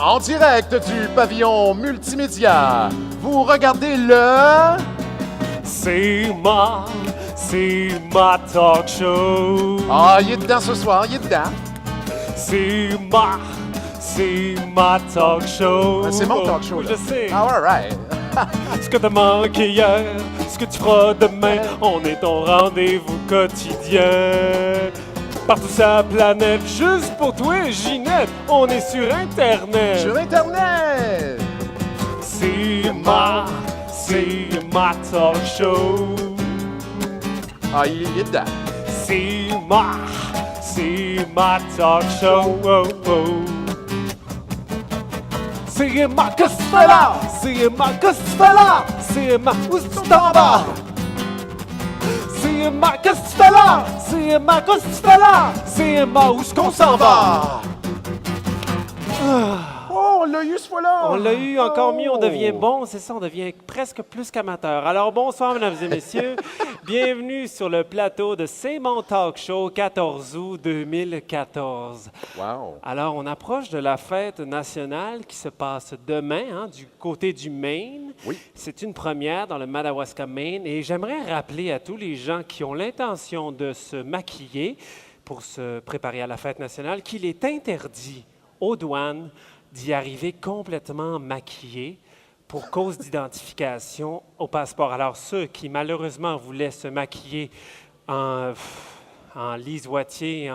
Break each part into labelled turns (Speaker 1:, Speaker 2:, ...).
Speaker 1: En direct du pavillon multimédia, vous regardez le...
Speaker 2: C'est ma talk show.
Speaker 1: Ah, il est dedans ce soir, il est dedans.
Speaker 2: C'est ma talk show.
Speaker 1: C'est mon talk show,
Speaker 2: Oui,
Speaker 1: là.
Speaker 2: je sais.
Speaker 1: Ah, all right.
Speaker 2: Ce que t'as manqué hier, ce que tu feras demain, on est ton rendez-vous quotidien. Partout sur la planète, juste pour toi, Ginette, on est sur Internet.
Speaker 1: Sur Internet.
Speaker 2: C'est ma talk show.
Speaker 1: Ah, il est dedans.
Speaker 2: C'est ma talk show. Oh, oh. C'est ma que tu fais là? C'est ma que tu fais là? C'est ma où tu t'en vas? C'est ma que tu fais là? C'est ma que tu fais là? C'est ma où est-ce qu'on s'en va?
Speaker 1: Oh, on l'a eu ce fois-là.
Speaker 2: On l'a eu encore mieux, on devient
Speaker 1: Oh.
Speaker 2: bon, c'est ça, on devient presque plus qu'amateur. Alors bonsoir mesdames et messieurs, bienvenue sur le plateau de C'est mon talk show 14 août 2014.
Speaker 1: Wow.
Speaker 2: Alors on approche de la fête nationale qui se passe demain du côté du Maine.
Speaker 1: Oui.
Speaker 2: C'est une première dans le Madawaska, Maine, et j'aimerais rappeler à tous les gens qui ont l'intention de se maquiller pour se préparer à la fête nationale qu'il est interdit aux douanes d'y arriver complètement maquillé pour cause d'identification au passeport. Alors, ceux qui, malheureusement, voulaient se maquiller en Lise Wattier,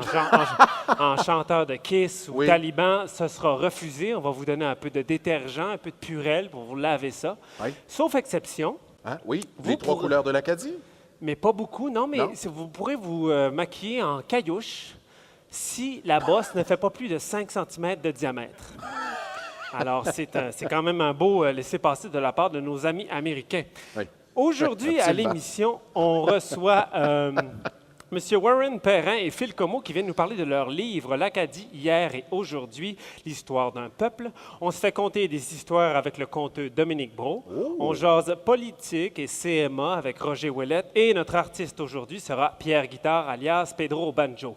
Speaker 2: en chanteur de Kiss ou
Speaker 1: Oui.
Speaker 2: Taliban, ce sera refusé. On va vous donner un peu de détergent, un peu de Purell pour vous laver ça.
Speaker 1: Oui.
Speaker 2: Sauf exception,
Speaker 1: Hein? Oui,
Speaker 2: Vous
Speaker 1: les trois
Speaker 2: pourrez-
Speaker 1: couleurs de l'Acadie.
Speaker 2: mais pas beaucoup, non, mais
Speaker 1: Non?
Speaker 2: vous pourrez vous maquiller en caillouche si la bosse ne fait pas plus de 5 cm de diamètre. Alors, c'est quand même un beau laissez-passer de la part de nos amis américains.
Speaker 1: Oui.
Speaker 2: Aujourd'hui, à
Speaker 1: Absolument.
Speaker 2: l'émission, on reçoit M. Warren Perrin et Phil Comeau qui viennent nous parler de leur livre « L'Acadie, hier et aujourd'hui, l'histoire d'un peuple ». On se fait conter des histoires avec le conteur Dominique Brault. On jase politique et CMA avec Roger Ouellette. Et notre artiste aujourd'hui sera Pierre Guitare, alias Pedro Banjo.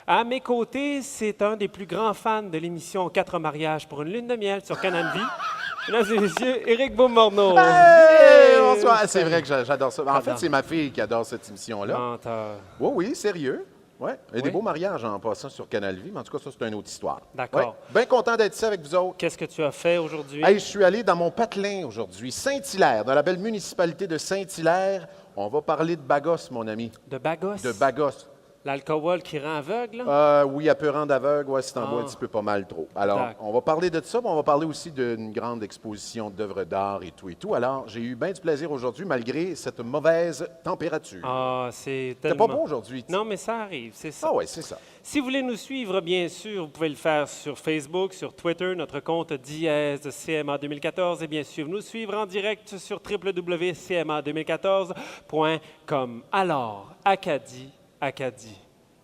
Speaker 2: À mes côtés, c'est un des plus grands fans de l'émission « 4 mariages pour une lune de miel » sur Canal Vie. Mesdames et messieurs, Éric Beaumorneau.
Speaker 1: Hey, bonsoir. Ah, c'est vrai que j'adore ça. En fait,
Speaker 2: J'adore.
Speaker 1: c'est ma fille qui adore cette émission-là.
Speaker 2: Menteur.
Speaker 1: Oui, oui, sérieux. Ouais. Il y a des
Speaker 2: Oui.
Speaker 1: beaux mariages en passant sur Canal Vie, mais en tout cas, ça, c'est une autre histoire.
Speaker 2: D'accord.
Speaker 1: Ouais. Bien content d'être ici avec vous autres.
Speaker 2: Qu'est-ce que tu as fait aujourd'hui?
Speaker 1: Hey, je suis allé dans mon patelin aujourd'hui, Saint-Hilaire, dans la belle municipalité de Saint-Hilaire. On va parler de Bagos, mon ami.
Speaker 2: De Bagos?
Speaker 1: De Bagos.
Speaker 2: L'alcool qui rend aveugle? là?
Speaker 1: Oui, elle peut rendre aveugle, ouais, si t'en bois un
Speaker 2: Ah.
Speaker 1: petit peu pas mal trop. Alors,
Speaker 2: D'accord.
Speaker 1: on va parler de ça, mais on va parler aussi d'une grande exposition d'œuvres d'art et tout et tout. Alors, j'ai eu bien du plaisir aujourd'hui, malgré cette mauvaise température.
Speaker 2: Ah, c'est
Speaker 1: C'était
Speaker 2: tellement...
Speaker 1: pas beau aujourd'hui.
Speaker 2: Non, mais ça arrive, c'est ça.
Speaker 1: Ah ouais, c'est ça.
Speaker 2: Si vous voulez nous suivre, bien sûr, vous pouvez le faire sur Facebook, sur Twitter, notre compte dièse CMA 2014, et bien sûr, nous suivre en direct sur www.cma2014.com. Alors, Acadie,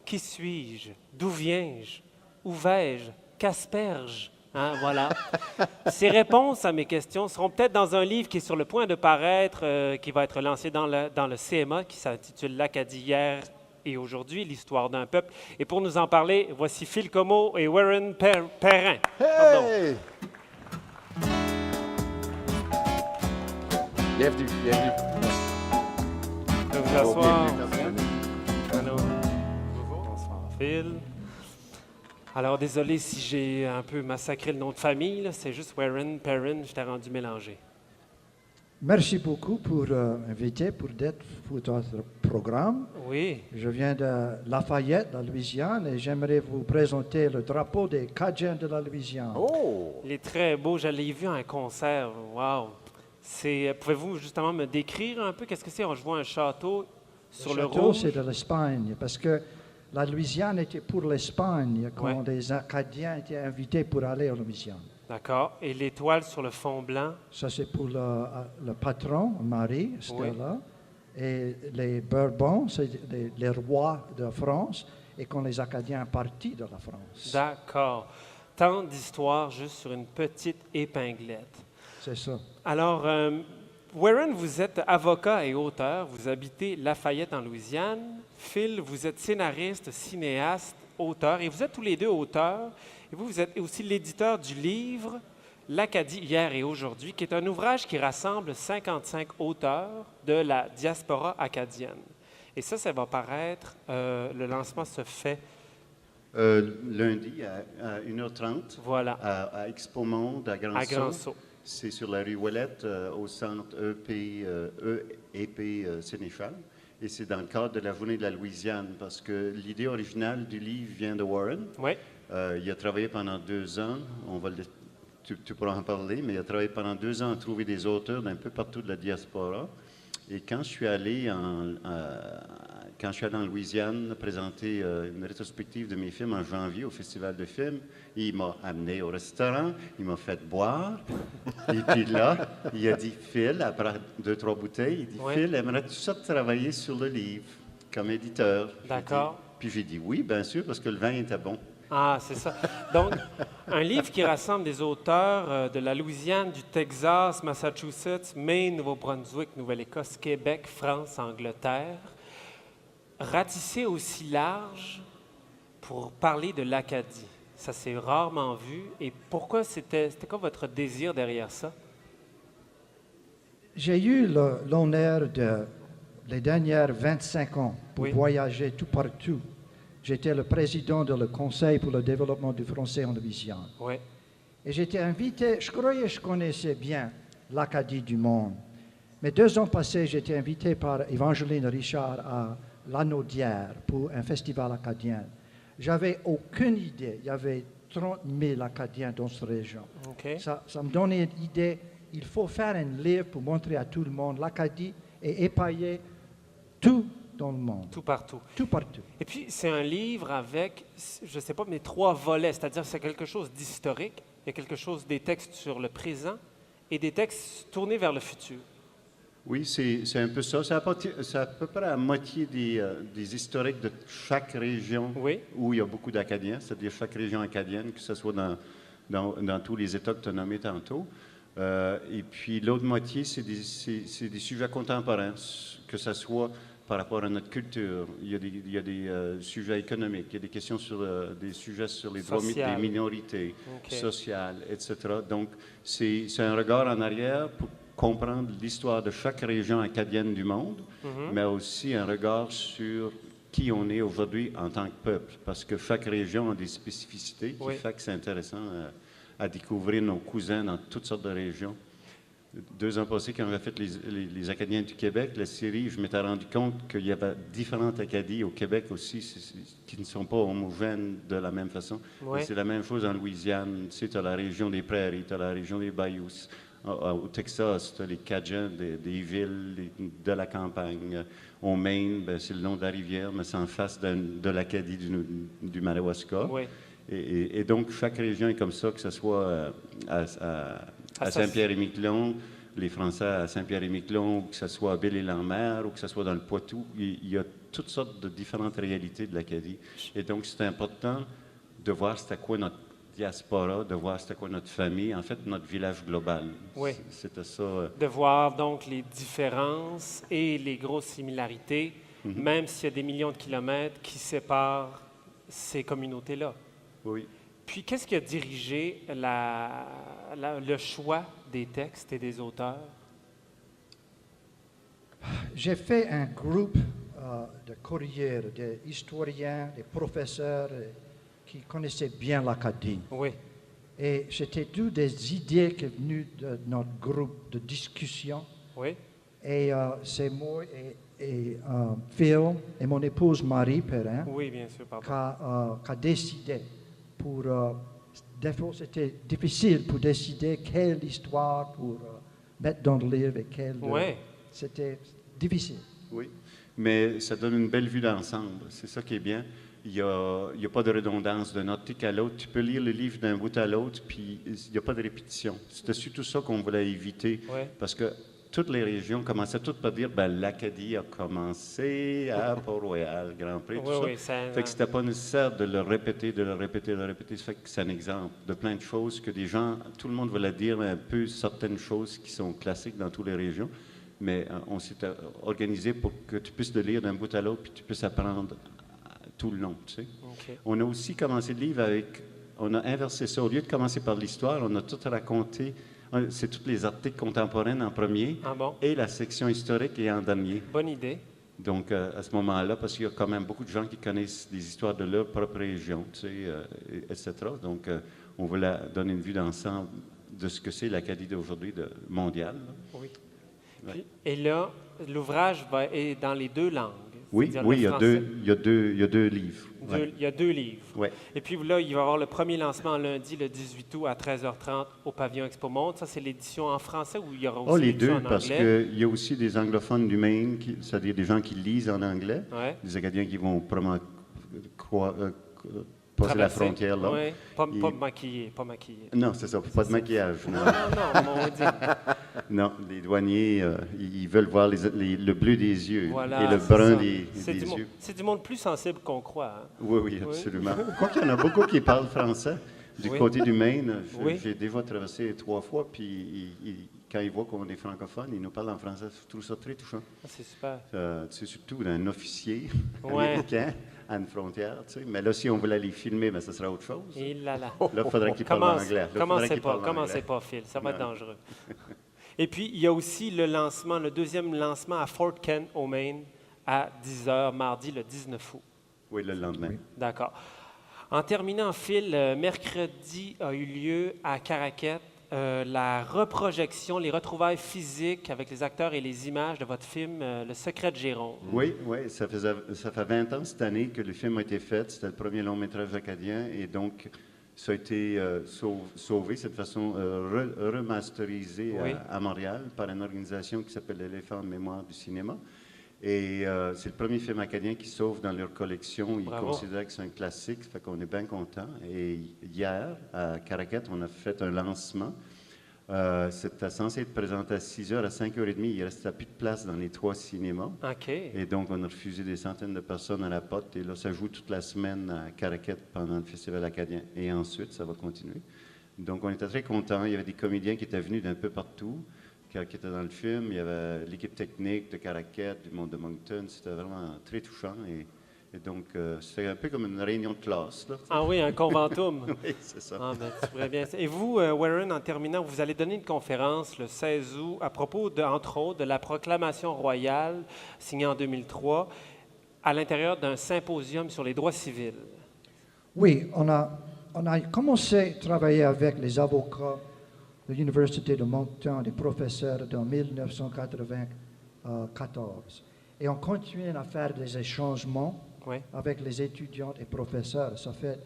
Speaker 2: qui suis-je? D'où viens-je? Où vais-je? Qu'asperge? Hein, voilà. Ces réponses à mes questions seront peut-être dans un livre qui est sur le point de paraître, qui va être lancé dans le CMA, qui s'intitule L'Acadie hier et aujourd'hui, l'histoire d'un peuple. Et pour nous en parler, voici Phil Comeau et Warren Perrin. Pardon.
Speaker 1: Hey! Bienvenue, bienvenue.
Speaker 2: Vous pouvez vous
Speaker 1: Oh,
Speaker 2: asseoir.
Speaker 1: bienvenue.
Speaker 2: Allô. Bonsoir, Phil. Alors, désolé si j'ai un peu massacré le nom de famille, là. C'est juste Warren Perrin, je t'ai rendu mélangé.
Speaker 3: Merci beaucoup pour m'inviter pour d'être pour votre programme.
Speaker 2: Oui.
Speaker 3: Je viens de Lafayette, la Louisiane, et j'aimerais vous présenter le drapeau des Cajuns de la Louisiane.
Speaker 2: Oh! Il est très beau. Je l'ai vu à un concert. Wow! Pouvez-vous justement me décrire un peu qu'est-ce que c'est? Je vois un château sur le
Speaker 3: château,
Speaker 2: rouge.
Speaker 3: c'est de l'Espagne, parce que la Louisiane était pour l'Espagne quand
Speaker 2: Ouais.
Speaker 3: les Acadiens étaient invités pour aller en Louisiane.
Speaker 2: D'accord. Et l'étoile sur le fond blanc?
Speaker 3: Ça, c'est pour le patron, Marie, c'était
Speaker 2: Oui.
Speaker 3: là. Et les Bourbons, c'est les rois de France, et quand les Acadiens partis de la France.
Speaker 2: D'accord. Tant d'histoires juste sur une petite épinglette.
Speaker 3: C'est ça.
Speaker 2: Alors, Warren, vous êtes avocat et auteur. Vous habitez Lafayette en Louisiane. Phil, vous êtes scénariste, cinéaste, auteur. Et vous êtes tous les deux auteurs Et vous êtes aussi l'éditeur du livre L'Acadie hier et aujourd'hui, qui est un ouvrage qui rassemble 55 auteurs de la diaspora acadienne. Et ça va paraître, le lancement se fait
Speaker 4: lundi à 1h30
Speaker 2: voilà,
Speaker 4: à Expo Monde à
Speaker 2: à
Speaker 4: Grand-Sault.
Speaker 2: Grand-Sault.
Speaker 4: C'est sur la rue Ouellette, au centre EP Sénéchal. Et c'est dans le cadre de la Journée de la Louisiane, parce que l'idée originale du livre vient de Warren.
Speaker 2: Oui,
Speaker 4: Il a travaillé pendant 2 ans, tu pourras en parler, mais il a travaillé pendant 2 ans à trouver des auteurs d'un peu partout de la diaspora. Et quand je suis allé en Louisiane présenter une rétrospective de mes films en janvier au Festival de films, il m'a amené au restaurant, il m'a fait boire. Et puis là, il a dit, Phil, après 2-3 bouteilles, il dit,
Speaker 2: Oui.
Speaker 4: Phil, aimerais-tu ça travailler sur le livre comme éditeur?
Speaker 2: D'accord.
Speaker 4: Puis j'ai dit oui, bien sûr, parce que le vin était bon.
Speaker 2: Ah, c'est ça. Donc, un livre qui rassemble des auteurs de la Louisiane, du Texas, Massachusetts, Maine, Nouveau-Brunswick, Nouvelle-Écosse, Québec, France, Angleterre, ratissé aussi large pour parler de l'Acadie. Ça s'est rarement vu. Et pourquoi c'était quoi votre désir derrière ça?
Speaker 3: J'ai eu l'honneur les dernières 25 ans pour
Speaker 2: Oui.
Speaker 3: voyager tout partout. J'étais le président du Conseil pour le développement du français en Louisiane.
Speaker 2: Oui,
Speaker 3: Et j'étais invité, je croyais que je connaissais bien l'Acadie du monde. Mais 2 ans passés, j'étais invité par Évangeline Richard à Lanaudière pour un festival acadien. J'avais aucune idée. Il y avait 30 000 Acadiens dans cette région.
Speaker 2: OK.
Speaker 3: Ça me donnait une idée. Il faut faire un livre pour montrer à tout le monde l'Acadie et épailler tout dans le monde,
Speaker 2: Tout partout.
Speaker 3: tout partout.
Speaker 2: Et puis, c'est un livre avec, je ne sais pas, mais 3 volets, c'est-à-dire c'est quelque chose d'historique, il y a quelque chose, des textes sur le présent et des textes tournés vers le futur.
Speaker 4: Oui, c'est un peu ça. C'est à peu près à moitié des historiques de chaque région
Speaker 2: Oui.
Speaker 4: où il y a beaucoup d'Acadiens, c'est-à-dire chaque région acadienne, que ce soit dans tous les États que tu as nommés tantôt. Et puis l'autre moitié, c'est des sujets contemporains, que ce soit par rapport à notre culture. Il y a des sujets économiques, il y a des questions des sujets sur les droits
Speaker 2: Social.
Speaker 4: des minorités,
Speaker 2: OK.
Speaker 4: sociales, etc. Donc, c'est un regard en arrière pour comprendre l'histoire de chaque région acadienne du monde, mais aussi un regard sur qui on est aujourd'hui en tant que peuple, parce que chaque région a des spécificités qui
Speaker 2: Oui.
Speaker 4: fait que c'est intéressant à découvrir nos cousins dans toutes sortes de régions. 2 ans passés, quand j'avais fait les Acadiens du Québec, la série, je m'étais rendu compte qu'il y avait différentes Acadies au Québec aussi qui ne sont pas homogènes de la même façon.
Speaker 2: Ouais.
Speaker 4: Et c'est la même chose en Louisiane. Tu sais, tu as la région des prairies, tu as la région des bayous. Au Texas, tu as les Cajuns des villes, de la campagne. Au Maine, ben, c'est le nom de la rivière, mais c'est en face de l'Acadie du Madawaska.
Speaker 2: Oui.
Speaker 4: Et donc, chaque région est comme ça, que ce soit à Saint-Pierre-et-Miquelon, les Français à Saint-Pierre-et-Miquelon, ou que ce soit à Belle-Île-en-Mer, ou que ce soit dans le Poitou. Il y a toutes sortes de différentes réalités de l'Acadie. Et donc, c'est important de voir c'était quoi notre diaspora, de voir c'était quoi notre famille, en fait, notre village global.
Speaker 2: Oui.
Speaker 4: C'était ça.
Speaker 2: De voir donc les différences et les grosses similarités, même s'il y a des millions de kilomètres qui séparent ces communautés-là.
Speaker 4: Oui.
Speaker 3: Puis, qu'est-ce qui a dirigé le choix des textes et des auteurs?
Speaker 5: J'ai fait un groupe de courriers, d'historiens, de professeurs qui connaissaient bien l'Acadie.
Speaker 3: Oui.
Speaker 5: Et c'était toutes des idées qui sont venues de notre groupe de discussion.
Speaker 3: Oui.
Speaker 5: Et c'est moi et Phil et mon épouse Marie Perrin
Speaker 3: Oui, bien sûr, pardon.
Speaker 5: qui a décidé pour... des fois, c'était difficile pour décider quelle histoire pour mettre dans le livre et quelle...
Speaker 3: Oui.
Speaker 5: C'était difficile.
Speaker 4: Oui, mais ça donne une belle vue d'ensemble. C'est ça qui est bien. Il n'y a pas de redondance d'un article à l'autre. Tu peux lire le livre d'un bout à l'autre, puis il n'y a pas de répétition. C'était surtout ça qu'on voulait éviter,
Speaker 3: Oui.
Speaker 4: parce que toutes les régions commençaient toutes par dire ben, l'Acadie a commencé à Port-Royal, Grand Prix, tout
Speaker 3: Oui,
Speaker 4: ça.
Speaker 3: oui, ça-
Speaker 4: Fait que c'était pas nécessaire de le répéter, de le répéter, de le répéter. Ça fait que c'est un exemple de plein de choses que des gens, tout le monde voulait dire un peu certaines choses qui sont classiques dans toutes les régions. Mais on s'est organisé pour que tu puisses le lire d'un bout à l'autre, puis tu puisses apprendre tout le long, tu sais.
Speaker 3: OK.
Speaker 4: On a aussi commencé le livre avec on a inversé ça. Au lieu de commencer par l'histoire, on a tout raconté. C'est tous les articles contemporains en premier
Speaker 2: Ah bon?
Speaker 4: et la section historique est en dernier.
Speaker 2: Bonne idée.
Speaker 4: Donc, à ce moment-là, parce qu'il y a quand même beaucoup de gens qui connaissent des histoires de leur propre région, tu sais, etc. Donc, on voulait donner une vue d'ensemble de ce que c'est l'Acadie d'aujourd'hui mondiale.
Speaker 2: Oui.
Speaker 4: Ouais.
Speaker 2: Puis, et là, l'ouvrage est dans les 2 langues.
Speaker 4: Oui,
Speaker 2: c'est-à-dire
Speaker 4: oui,
Speaker 2: le
Speaker 4: il y a
Speaker 2: français.
Speaker 4: il y a deux livres. Ouais.
Speaker 2: Il y a 2 livres.
Speaker 4: Ouais.
Speaker 2: Et puis là, il va y avoir le premier lancement lundi, le 18 août à 13h30 au pavillon Expo Monde. Ça, c'est l'édition en français ou il y aura aussi
Speaker 4: Oh, les
Speaker 2: l'édition
Speaker 4: deux,
Speaker 2: en
Speaker 4: parce
Speaker 2: anglais?
Speaker 4: qu'il y a aussi des anglophones du Maine, c'est-à-dire des gens qui lisent en anglais,
Speaker 2: Ouais.
Speaker 4: des Acadiens qui vont passer la
Speaker 2: Traverser.
Speaker 4: frontière là.
Speaker 2: Oui, pas
Speaker 4: Et-
Speaker 2: maquillé, pas maquillé.
Speaker 4: Non, c'est ça, pas de maquillage. Non,
Speaker 2: Non, non, maudit.
Speaker 4: non, les douaniers, ils veulent voir le bleu des yeux
Speaker 2: Voilà,
Speaker 4: et le
Speaker 2: c'est
Speaker 4: brun
Speaker 2: ça.
Speaker 4: des
Speaker 2: C'est du,
Speaker 4: yeux.
Speaker 2: c'est du monde plus sensible qu'on croit. Hein?
Speaker 4: Oui, oui, absolument. Quoi qu'il y en a beaucoup qui parlent français. Du
Speaker 2: Oui.
Speaker 4: côté du Maine,
Speaker 2: Oui.
Speaker 4: j'ai déjà traversé 3 fois, puis quand ils voient qu'on est francophone, ils nous parlent en français. Je trouve ça très touchant.
Speaker 2: Ah, c'est super.
Speaker 4: Tu sais, surtout d'un officier
Speaker 2: Ouais.
Speaker 4: américain à une frontière. Tu sais. Mais là, si on voulait les filmer, ben, ça sera autre chose.
Speaker 2: Et là, là.
Speaker 4: Là, il faudrait qu'ils parlent anglais. Là, faudrait qu'ils parlent
Speaker 2: Commencez
Speaker 4: anglais.
Speaker 2: pas, Phil. Ça va être
Speaker 4: Ouais.
Speaker 2: dangereux. Et puis, il y a aussi le lancement, le 2e lancement à Fort Kent, au Maine, à 10h, mardi, le 19 août.
Speaker 4: Oui, le lendemain.
Speaker 2: D'accord. En terminant, Phil, mercredi a eu lieu à Caraquet la reprojection, les retrouvailles physiques avec les acteurs et les images de votre film Le Secret de Jérôme.
Speaker 4: Oui, oui, ça fait 20 ans cette année que le film a été fait. C'était le premier long-métrage acadien et donc ça a été sauvé, cette façon remasterisé
Speaker 2: Oui.
Speaker 4: à Montréal par une organisation qui s'appelle l'Éléphant en mémoire du cinéma. Et c'est le premier film acadien qui sauve dans leur collection. Ils
Speaker 2: Bravo.
Speaker 4: considèrent que c'est un classique, ça fait qu'on est bien content. Et hier, à Caraquet, on a fait un lancement. C'était censé être présenté à 6 h, à 5 h 30. Il restait plus de place dans les 3 cinémas.
Speaker 2: OK.
Speaker 4: Et donc, on a refusé des centaines de personnes à la porte. Et là, ça joue toute la semaine à Caraquet pendant le Festival acadien. Et ensuite, ça va continuer. Donc, on était très contents. Il y avait des comédiens qui étaient venus d'un peu partout, qui étaient dans le film. Il y avait l'équipe technique de Caraquet, du monde de Moncton. C'était vraiment très touchant. Et donc, c'était un peu comme une réunion de classe. Là.
Speaker 2: Ah oui, un conventum.
Speaker 4: Oui, c'est ça.
Speaker 2: Ah, ben, tu pourrais bien. Et vous, Warren, en terminant, vous allez donner une conférence le 16 août à propos, entre autres, de la proclamation royale signée en 2003 à l'intérieur d'un symposium sur les droits civils.
Speaker 3: Oui, on a commencé à travailler avec les avocats de l'Université de Moncton, les professeurs en 1994. Et on continue à faire des échangements
Speaker 2: Oui.
Speaker 3: avec les étudiants et professeurs. Ça fait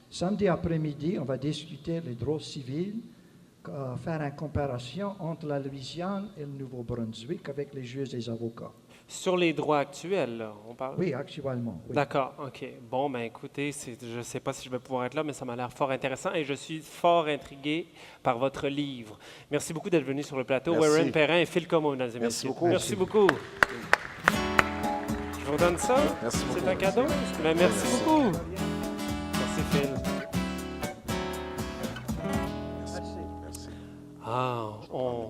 Speaker 3: samedi après-midi, on va discuter les droits civils, faire une comparaison entre la Louisiane et le Nouveau-Brunswick avec les juges et les avocats.
Speaker 2: Sur les droits actuels, là, on parle?
Speaker 3: Oui, actuellement. Oui.
Speaker 2: D'accord, OK. Bon, ben écoutez, je ne sais pas si je vais pouvoir être là, mais ça m'a l'air fort intéressant et je suis fort intrigué par votre livre. Merci beaucoup d'être venu sur le plateau.
Speaker 1: Merci.
Speaker 2: Warren Perrin et Phil Como, mesdames et
Speaker 1: Merci
Speaker 2: messieurs.
Speaker 1: beaucoup.
Speaker 2: Merci beaucoup. Je vous redonne ça.
Speaker 1: Merci beaucoup.
Speaker 2: C'est un cadeau. Ben, merci beaucoup. Merci, Phil.
Speaker 1: Merci.
Speaker 2: Ah, on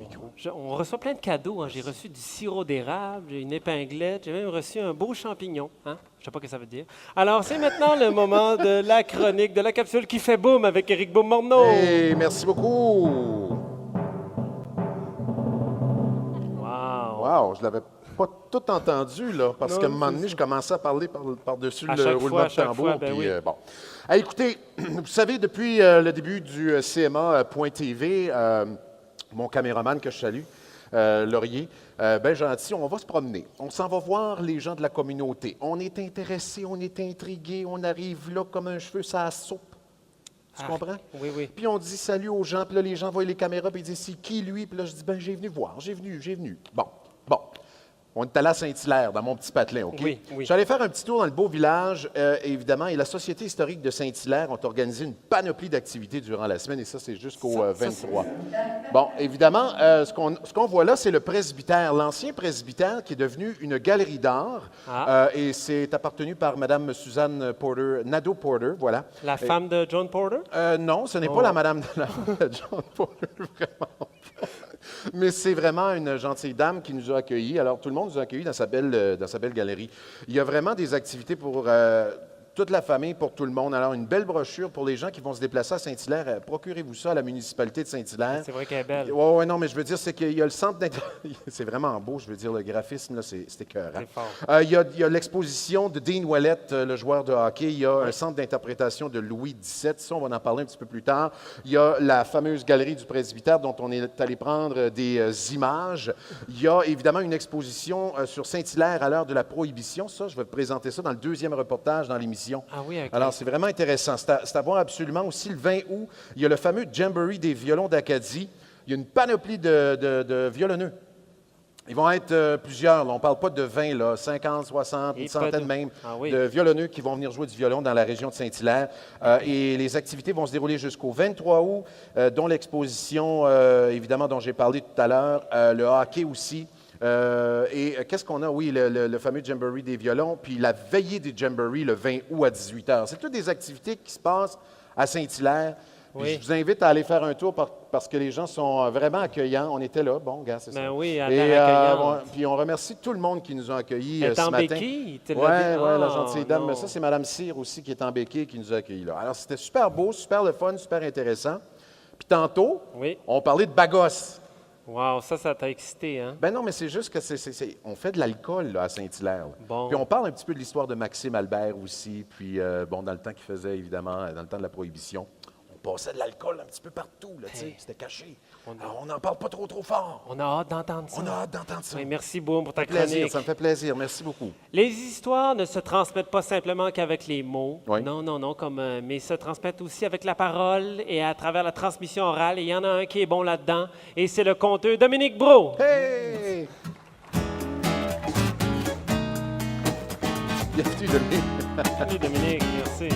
Speaker 2: reçoit plein de cadeaux. Hein. J'ai reçu du sirop d'érable, j'ai une épinglette, j'ai même reçu un beau champignon. Hein? Je ne sais pas ce que ça veut dire. Alors, c'est maintenant le moment de la chronique, de la capsule qui fait boum avec Éric Beaumorneau.
Speaker 1: Hey, merci beaucoup.
Speaker 2: Wow.
Speaker 1: Wow, je l'avais pas tout entendu, là, parce
Speaker 2: Non,
Speaker 1: qu'à un moment
Speaker 2: c'est
Speaker 1: donné,
Speaker 2: ça.
Speaker 1: je commençais à parler par-dessus
Speaker 2: À
Speaker 1: le
Speaker 2: chaque
Speaker 1: roulement
Speaker 2: fois, à
Speaker 1: de
Speaker 2: chaque
Speaker 1: tambour.
Speaker 2: fois, ben
Speaker 1: puis,
Speaker 2: oui.
Speaker 1: bon. Écoutez, vous savez, depuis le début du CMA.TV, mon caméraman que je salue, Laurier, ben gentil, on va se promener. On s'en va voir les gens de la communauté. On est intéressé, on est intrigué, on arrive là comme un cheveu sur la soupe. Tu
Speaker 2: Ah,
Speaker 1: comprends?
Speaker 2: Oui, oui.
Speaker 1: Puis on dit salut aux gens, puis là, les gens voient les caméras, puis ils disent c'est qui lui? Puis là, je dis ben j'ai venu voir, j'ai venu. Bon. On est allé à Saint-Hilaire, dans mon petit patelin, OK?
Speaker 2: Oui, oui.
Speaker 1: Je suis allé faire un petit tour dans le beau village, évidemment, et la Société historique de Saint-Hilaire ont organisé une panoplie d'activités durant la semaine, et ça, c'est jusqu'au
Speaker 2: Ça,
Speaker 1: 23. Bon, évidemment, ce qu'on voit là, c'est le presbytère, l'ancien presbytère qui est devenu une galerie d'art,
Speaker 2: Ah.
Speaker 1: et c'est appartenu par Mme Suzanne Porter, Nadeau Porter, voilà.
Speaker 2: La femme de John Porter?
Speaker 1: Non, ce n'est pas la Madame de John Porter, vraiment pas. Mais c'est vraiment une gentille dame qui nous a accueillis. Alors, tout le monde nous a accueillis dans sa belle galerie. Il y a vraiment des activités pour toute la famille, pour tout le monde. Alors, une belle brochure pour les gens qui vont se déplacer à Saint-Hilaire. Procurez-vous ça à la municipalité de Saint-Hilaire.
Speaker 2: C'est vrai qu'elle est belle.
Speaker 1: Oui, non, mais je veux dire, c'est qu'il y a le centre c'est vraiment beau, je veux dire, le graphisme, là, c'est écœurant.
Speaker 2: C'est fort.
Speaker 1: Il y a l'exposition de Dean Ouellet, le joueur de hockey. Il y a un centre d'interprétation de Louis XVII. Ça, on va en parler un petit peu plus tard. Il y a la fameuse galerie du presbytère dont on est allé prendre des images. Il y a évidemment une exposition sur Saint-Hilaire à l'heure de la Prohibition. Ça, je vais te présenter ça dans le deuxième reportage dans l'émission.
Speaker 2: Ah oui, OK.
Speaker 1: Alors, c'est vraiment intéressant. C'est à voir absolument aussi le 20 août. Il y a le fameux Jamboree des violons d'Acadie. Il y a une panoplie de violonneux. Ils vont être plusieurs. Là. On ne parle pas de 20, là, 50, 60,
Speaker 2: Et
Speaker 1: une
Speaker 2: pas
Speaker 1: centaine
Speaker 2: de-
Speaker 1: même
Speaker 2: Ah oui.
Speaker 1: de violonneux qui vont venir jouer du violon dans la région de Saint-Hilaire. Et les activités vont se dérouler jusqu'au 23 août, dont l'exposition, évidemment, dont j'ai parlé tout à l'heure, le hockey aussi. Et qu'est-ce qu'on a? Oui, le fameux Jamboree des violons, puis la veillée des Jamboree le 20 août à 18 h. C'est toutes des activités qui se passent à Saint-Hilaire. Puis
Speaker 2: Oui.
Speaker 1: je vous invite à aller faire un tour parce que les gens sont vraiment accueillants. On était là, bon, gars, c'est ça.
Speaker 2: Ben oui, à
Speaker 1: Et,
Speaker 2: l'air accueillante.
Speaker 1: puis on remercie tout le monde qui nous a accueillis
Speaker 2: Elle est
Speaker 1: ce
Speaker 2: en
Speaker 1: matin.
Speaker 2: béquille? Tu
Speaker 1: Oui,
Speaker 2: l'as dit?
Speaker 1: la
Speaker 2: Ah,
Speaker 1: gentille dame.
Speaker 2: non.
Speaker 1: Mais ça, c'est Mme Cyr aussi qui est en béquille qui nous a accueillis là. Alors, c'était super beau, super le fun, super intéressant. Puis tantôt,
Speaker 2: Oui.
Speaker 1: on parlait de bagos.
Speaker 2: Wow, ça t'a excité, hein?
Speaker 1: Ben non, mais c'est juste que on fait de l'alcool là, à Saint-Hilaire. là.
Speaker 2: Bon.
Speaker 1: Puis on parle un petit peu de l'histoire de Maxime Albert aussi. Puis, bon, dans le temps qu'il faisait, évidemment, dans le temps de la Prohibition, on passait de l'alcool un petit peu partout, là, tu sais,
Speaker 2: Hey.
Speaker 1: c'était caché. Alors, on n'en parle pas trop fort.
Speaker 2: On a hâte d'entendre ça.
Speaker 1: On a hâte d'entendre ça.
Speaker 2: Oui, merci, Boum, pour ta
Speaker 1: Plaisir,
Speaker 2: chronique.
Speaker 1: ça me fait plaisir. Merci beaucoup.
Speaker 2: Les histoires ne se transmettent pas simplement qu'avec les mots.
Speaker 1: Oui.
Speaker 2: Non, mais se transmettent aussi avec la parole et à travers la transmission orale. Et il y en a un qui est bon là-dedans, et c'est le conteur Dominique Brault.
Speaker 1: Hey! Bienvenue, Dominique.
Speaker 2: Salut Dominique, merci.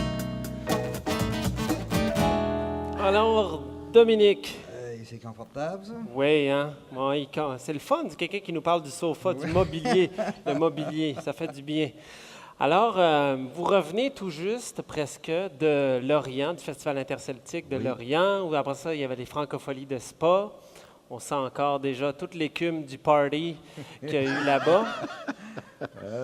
Speaker 2: Alors, Dominique.
Speaker 6: C'est confortable, ça?
Speaker 2: Oui, hein? Bon, c'est le fun, c'est quelqu'un qui nous parle du sofa, du mobilier. Le mobilier, ça fait du bien. Alors, vous revenez tout juste, presque, de Lorient, du Festival interceltique de Lorient, où après ça, il y avait les francopholies de Spa. On sent encore déjà toute l'écume du party qu'il y a eu là-bas.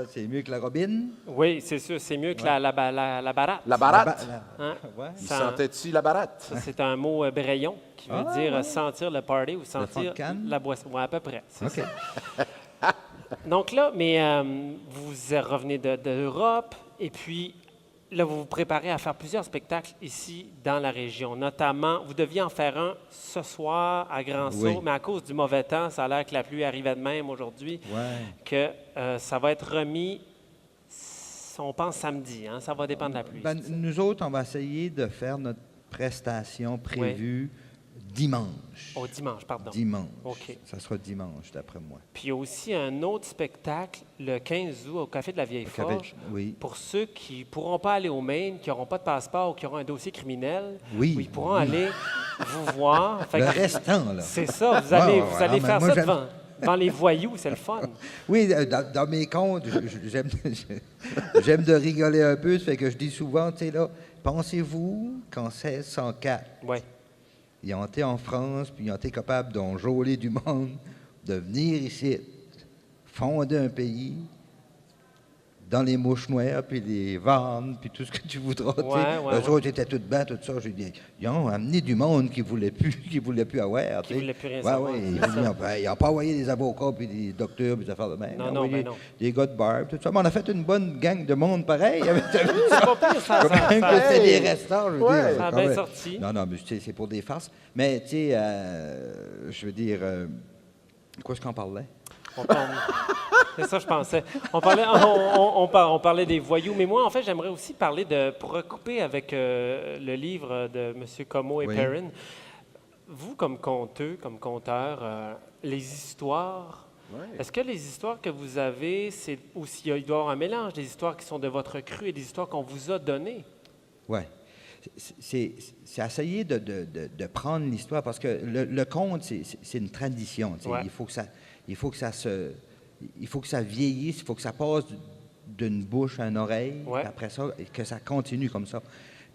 Speaker 6: C'est mieux que la robine.
Speaker 2: Oui, c'est sûr, c'est mieux que la baratte.
Speaker 1: La baratte.
Speaker 2: Hein?
Speaker 6: Ouais.
Speaker 1: Il
Speaker 2: Ça-
Speaker 1: sentait-tu la baratte?
Speaker 2: Ça, c'est un mot brayon qui veut dire sentir le party ou
Speaker 6: fond de
Speaker 2: sentir
Speaker 6: canne?
Speaker 2: la boisson. Oui, à peu près. c'est
Speaker 6: OK.
Speaker 2: ça. Donc là, mais vous revenez d'Europe et puis là, vous vous préparez à faire plusieurs spectacles ici dans la région. Notamment, vous deviez en faire un ce soir à Grand-Sault,
Speaker 6: Oui.
Speaker 2: mais à cause du mauvais temps, ça a l'air que la pluie arrivait de même aujourd'hui, que ça va être remis, on pense samedi, hein, ça va dépendre de la pluie.
Speaker 6: Ben, nous autres, on va essayer de faire notre prestation prévue dimanche.
Speaker 2: Au dimanche, pardon.
Speaker 6: Dimanche.
Speaker 2: OK.
Speaker 6: Ça sera dimanche, d'après moi.
Speaker 2: Puis il y a aussi un autre spectacle le 15 août au Café de la Vieille
Speaker 6: Café-
Speaker 2: Forge.
Speaker 6: oui.
Speaker 2: Pour ceux qui ne pourront pas aller au Maine, qui n'auront pas de passeport ou qui auront un dossier criminel,
Speaker 6: Oui,
Speaker 2: où ils pourront
Speaker 6: oui.
Speaker 2: aller vous voir. Fait
Speaker 6: Le
Speaker 2: que
Speaker 6: restant, là.
Speaker 2: c'est ça, vous allez,
Speaker 6: Ouais,
Speaker 2: vous
Speaker 6: ouais,
Speaker 2: allez
Speaker 6: non, mais
Speaker 2: faire
Speaker 6: moi,
Speaker 2: ça
Speaker 6: j'aime-
Speaker 2: devant les voyous, c'est le fun.
Speaker 6: Oui, dans mes comptes, j'aime de rigoler un peu. Ça fait que je dis souvent, tu sais, là, pensez-vous qu'en 1604,
Speaker 2: Oui.
Speaker 6: ils ont été en France, puis ils ont été capables d'enjôler du monde, de venir ici, fonder un pays, dans les mouches noires, puis les vannes, puis tout ce que tu voudras. tu sais.
Speaker 2: Ouais,
Speaker 6: Eux autres étaient tout bas, tout ça. J'ai dit, ils ont amené du monde qui ne voulait plus avoir.
Speaker 2: Qui
Speaker 6: tu sais.
Speaker 2: voulait plus rien
Speaker 6: Ouais,
Speaker 2: savoir,
Speaker 6: ouais,
Speaker 2: c'est
Speaker 6: ils n'ont pas envoyé des avocats, puis des docteurs, puis des affaires de même.
Speaker 2: Non,
Speaker 6: Ils ont
Speaker 2: non,
Speaker 6: envoyé
Speaker 2: ben non.
Speaker 6: des gars de barbe, tout ça. Mais on a fait une bonne gang de monde pareil.
Speaker 2: C'est pas pire, ça,
Speaker 6: Comme même que c'était
Speaker 1: Hey!
Speaker 6: des restaurants, je veux
Speaker 1: Ouais.
Speaker 6: dire.
Speaker 2: Ça a
Speaker 6: quand
Speaker 2: bien
Speaker 6: même.
Speaker 2: sorti.
Speaker 6: Non, mais tu sais, c'est pour des farces. Mais, tu sais, je veux dire, quoi est-ce qu'on parlait?
Speaker 2: C'est ça, je pensais. On parlait des voyous, mais moi, en fait, j'aimerais aussi parler pour recouper avec le livre de M. Comeau et
Speaker 6: Oui.
Speaker 2: Perrin. Vous, comme conteur, les histoires, est-ce que les histoires que vous avez, c'est aussi, il doit y avoir un mélange des histoires qui sont de votre cru et des histoires qu'on vous a données?
Speaker 6: Oui. C'est essayer de prendre l'histoire, parce que le conte, c'est une tradition. Tu sais.
Speaker 2: Ouais.
Speaker 6: Il faut que ça vieillisse, il faut que ça passe d'une bouche à une oreille,
Speaker 2: Ouais.
Speaker 6: puis après ça, et que ça continue comme ça.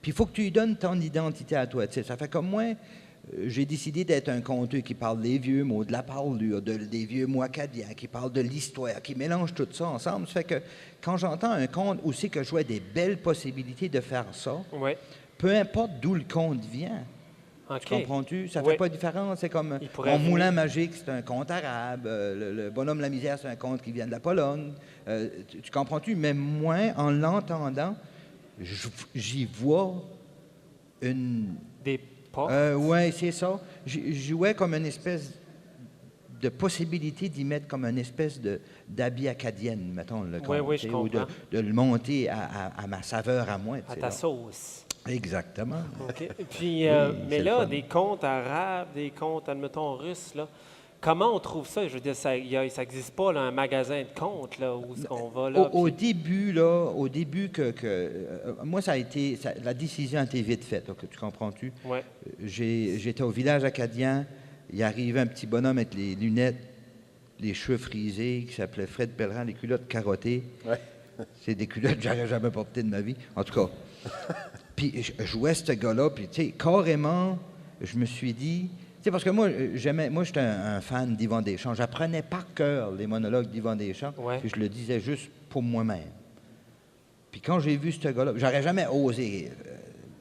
Speaker 6: Puis il faut que tu lui donnes ton identité à toi. Tu sais. Ça fait comme moi, j'ai décidé d'être un conteur qui parle des vieux mots, de la parlure, des vieux mots acadiens, qui parle de l'histoire, qui mélange tout ça ensemble. Ça fait que quand j'entends un conte aussi que je vois des belles possibilités de faire ça,
Speaker 2: Ouais.
Speaker 6: peu importe d'où le conte vient.
Speaker 2: OK.
Speaker 6: Comprends-tu? Ça
Speaker 2: Oui.
Speaker 6: fait pas de différence. C'est comme
Speaker 2: Il pourrait
Speaker 6: Mon Moulin
Speaker 2: venir.
Speaker 6: magique, c'est un conte arabe. Le Bonhomme la misère, c'est un conte qui vient de la Pologne. Tu comprends-tu? Mais moi, en l'entendant, j'y vois une...
Speaker 2: Des pas.
Speaker 6: oui, c'est ça. Je jouais comme une espèce de possibilité d'y mettre comme une espèce d'habit acadienne, mettons, le conte.
Speaker 2: Oui, je
Speaker 6: tu sais, ou
Speaker 2: comprends.
Speaker 6: de le monter à ma saveur à moi. tu
Speaker 2: À
Speaker 6: sais,
Speaker 2: ta
Speaker 6: là.
Speaker 2: sauce.
Speaker 6: Exactement.
Speaker 2: OK. Et puis,
Speaker 6: Oui,
Speaker 2: mais
Speaker 6: c'est le
Speaker 2: là,
Speaker 6: fun.
Speaker 2: des contes arabes, des contes, admettons, russes, là, comment on trouve ça? Je veux dire, ça n'existe pas, là, un magasin de contes, là, où est-ce qu'on va, là?
Speaker 6: Au
Speaker 2: puis-
Speaker 6: début moi, la décision a été vite faite, là, tu comprends-tu?
Speaker 2: Ouais.
Speaker 6: J'étais au village acadien, il arrivait un petit bonhomme avec les lunettes, les cheveux frisés, qui s'appelait Fred Pellerin, les culottes carottées.
Speaker 1: Ouais.
Speaker 6: C'est des culottes que j'aurais jamais portées de ma vie. En tout cas. Puis je jouais ce gars-là, puis tu sais, carrément, je me suis dit... Tu sais, parce que moi, j'étais un fan d'Yvan Deschamps. J'apprenais par cœur les monologues d'Yvan Deschamps,
Speaker 2: Ouais.
Speaker 6: puis je le disais juste pour moi-même. Puis quand j'ai vu ce gars-là, j'aurais jamais osé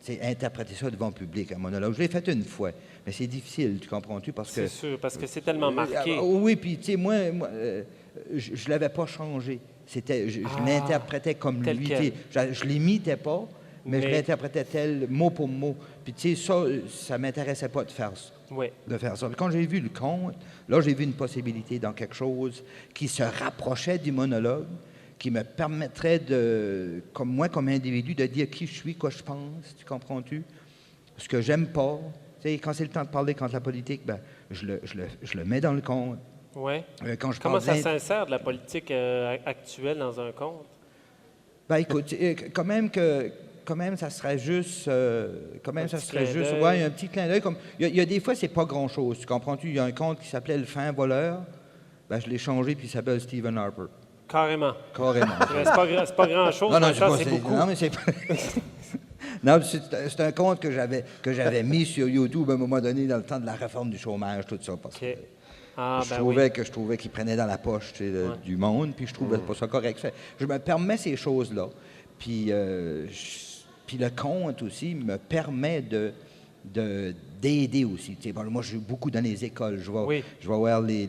Speaker 6: tu sais, interpréter ça devant le public, un monologue. Je l'ai fait une fois, mais c'est difficile, tu comprends-tu? Parce que...
Speaker 2: C'est sûr, parce que c'est tellement marqué.
Speaker 6: Oui, puis tu sais, moi, je ne l'avais pas changé. Je l'interprétais comme
Speaker 2: tel
Speaker 6: lui.
Speaker 2: quel.
Speaker 6: Tu sais, je l'imitais pas, mais je
Speaker 2: Mais-
Speaker 6: l'interprétais tel, mot pour mot. Puis tu sais, ça m'intéressait pas de faire ça.
Speaker 2: Oui.
Speaker 6: De faire ça. Puis quand j'ai vu le conte, là, j'ai vu une possibilité dans quelque chose qui se rapprochait du monologue, qui me permettrait comme moi, comme individu, de dire qui je suis, quoi je pense, tu comprends-tu? Ce que j'aime pas. Tu sais, quand c'est le temps de parler contre la politique, ben, je le mets dans le conte.
Speaker 2: Ouais.
Speaker 6: Quand je
Speaker 2: Comment
Speaker 6: parle
Speaker 2: ça
Speaker 6: d'in-
Speaker 2: s'insère de la politique actuelle dans un conte?
Speaker 6: Ben écoute, quand même, ça serait juste,
Speaker 2: petit clin d'œil.
Speaker 6: ouais, un petit clin d'œil. Il y a des fois, c'est pas grand-chose, tu comprends-tu? Il y a un conte qui s'appelait Le fin voleur, ben je l'ai changé, puis il s'appelle Stephen Harper.
Speaker 2: Carrément.
Speaker 6: Carrément.
Speaker 2: C'est pas grand-chose,
Speaker 6: Non,
Speaker 2: mais
Speaker 6: non,
Speaker 2: ça, c'est beaucoup.
Speaker 6: non, mais c'est pas... Non, c'est un conte que j'avais mis sur YouTube à un moment donné dans le temps de la réforme du chômage, tout ça. Parce
Speaker 2: OK.
Speaker 6: que
Speaker 2: Ah,
Speaker 6: je
Speaker 2: ben
Speaker 6: trouvais
Speaker 2: oui.
Speaker 6: qu'il prenait dans la poche tu sais, du monde, puis je trouvais pas ça correct. Je me permets ces choses-là. Puis le conte aussi me permet d'aider aussi. Tu sais, bon, moi, je suis beaucoup dans les écoles. Je vais
Speaker 2: Oui.
Speaker 6: voir
Speaker 2: Les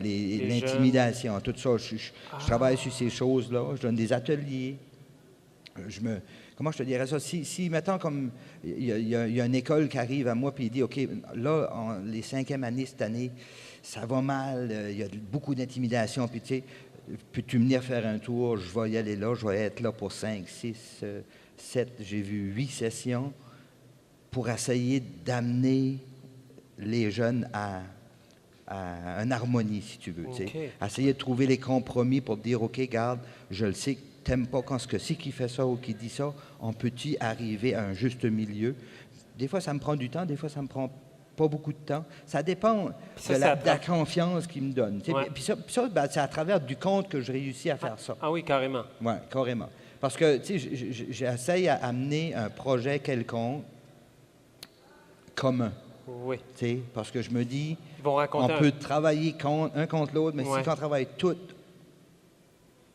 Speaker 6: l'intimidation, tout ça. Je travaille sur ces choses-là. Je donne des ateliers. Comment je te dirais ça? Si mettons, comme il y a une école qui arrive à moi puis il dit, OK, là, les 5e années cette année, ça va mal, il y a beaucoup d'intimidation, puis tu sais, peux-tu venir faire un tour? Je vais y aller là, je vais être là pour 5, 6, 7, j'ai vu 8 sessions pour essayer d'amener les jeunes à une harmonie, si tu veux. Tu sais.
Speaker 2: OK.
Speaker 6: Essayer de trouver les compromis pour dire, OK, garde, je le sais que t'aimes pas quand ce que c'est qui fait ça ou qui dit ça, on peut-y arriver à un juste milieu? Des fois, ça me prend du temps, des fois, ça me prend pas beaucoup de temps. Ça dépend
Speaker 2: ça,
Speaker 6: de
Speaker 2: c'est à
Speaker 6: la confiance qu'il me donne. tu sais.
Speaker 2: Ouais.
Speaker 6: Puis ça, ben, c'est à travers du conte que je réussis à faire ça.
Speaker 2: Ah oui, carrément.
Speaker 6: Oui, carrément. Parce que, tu sais, j'essaye à amener un projet quelconque commun.
Speaker 2: Oui.
Speaker 6: Tu sais, parce que je me dis,
Speaker 2: Ils vont
Speaker 6: on
Speaker 2: raconter
Speaker 6: peut travailler un contre l'autre, mais
Speaker 2: Ouais.
Speaker 6: si on travaille tous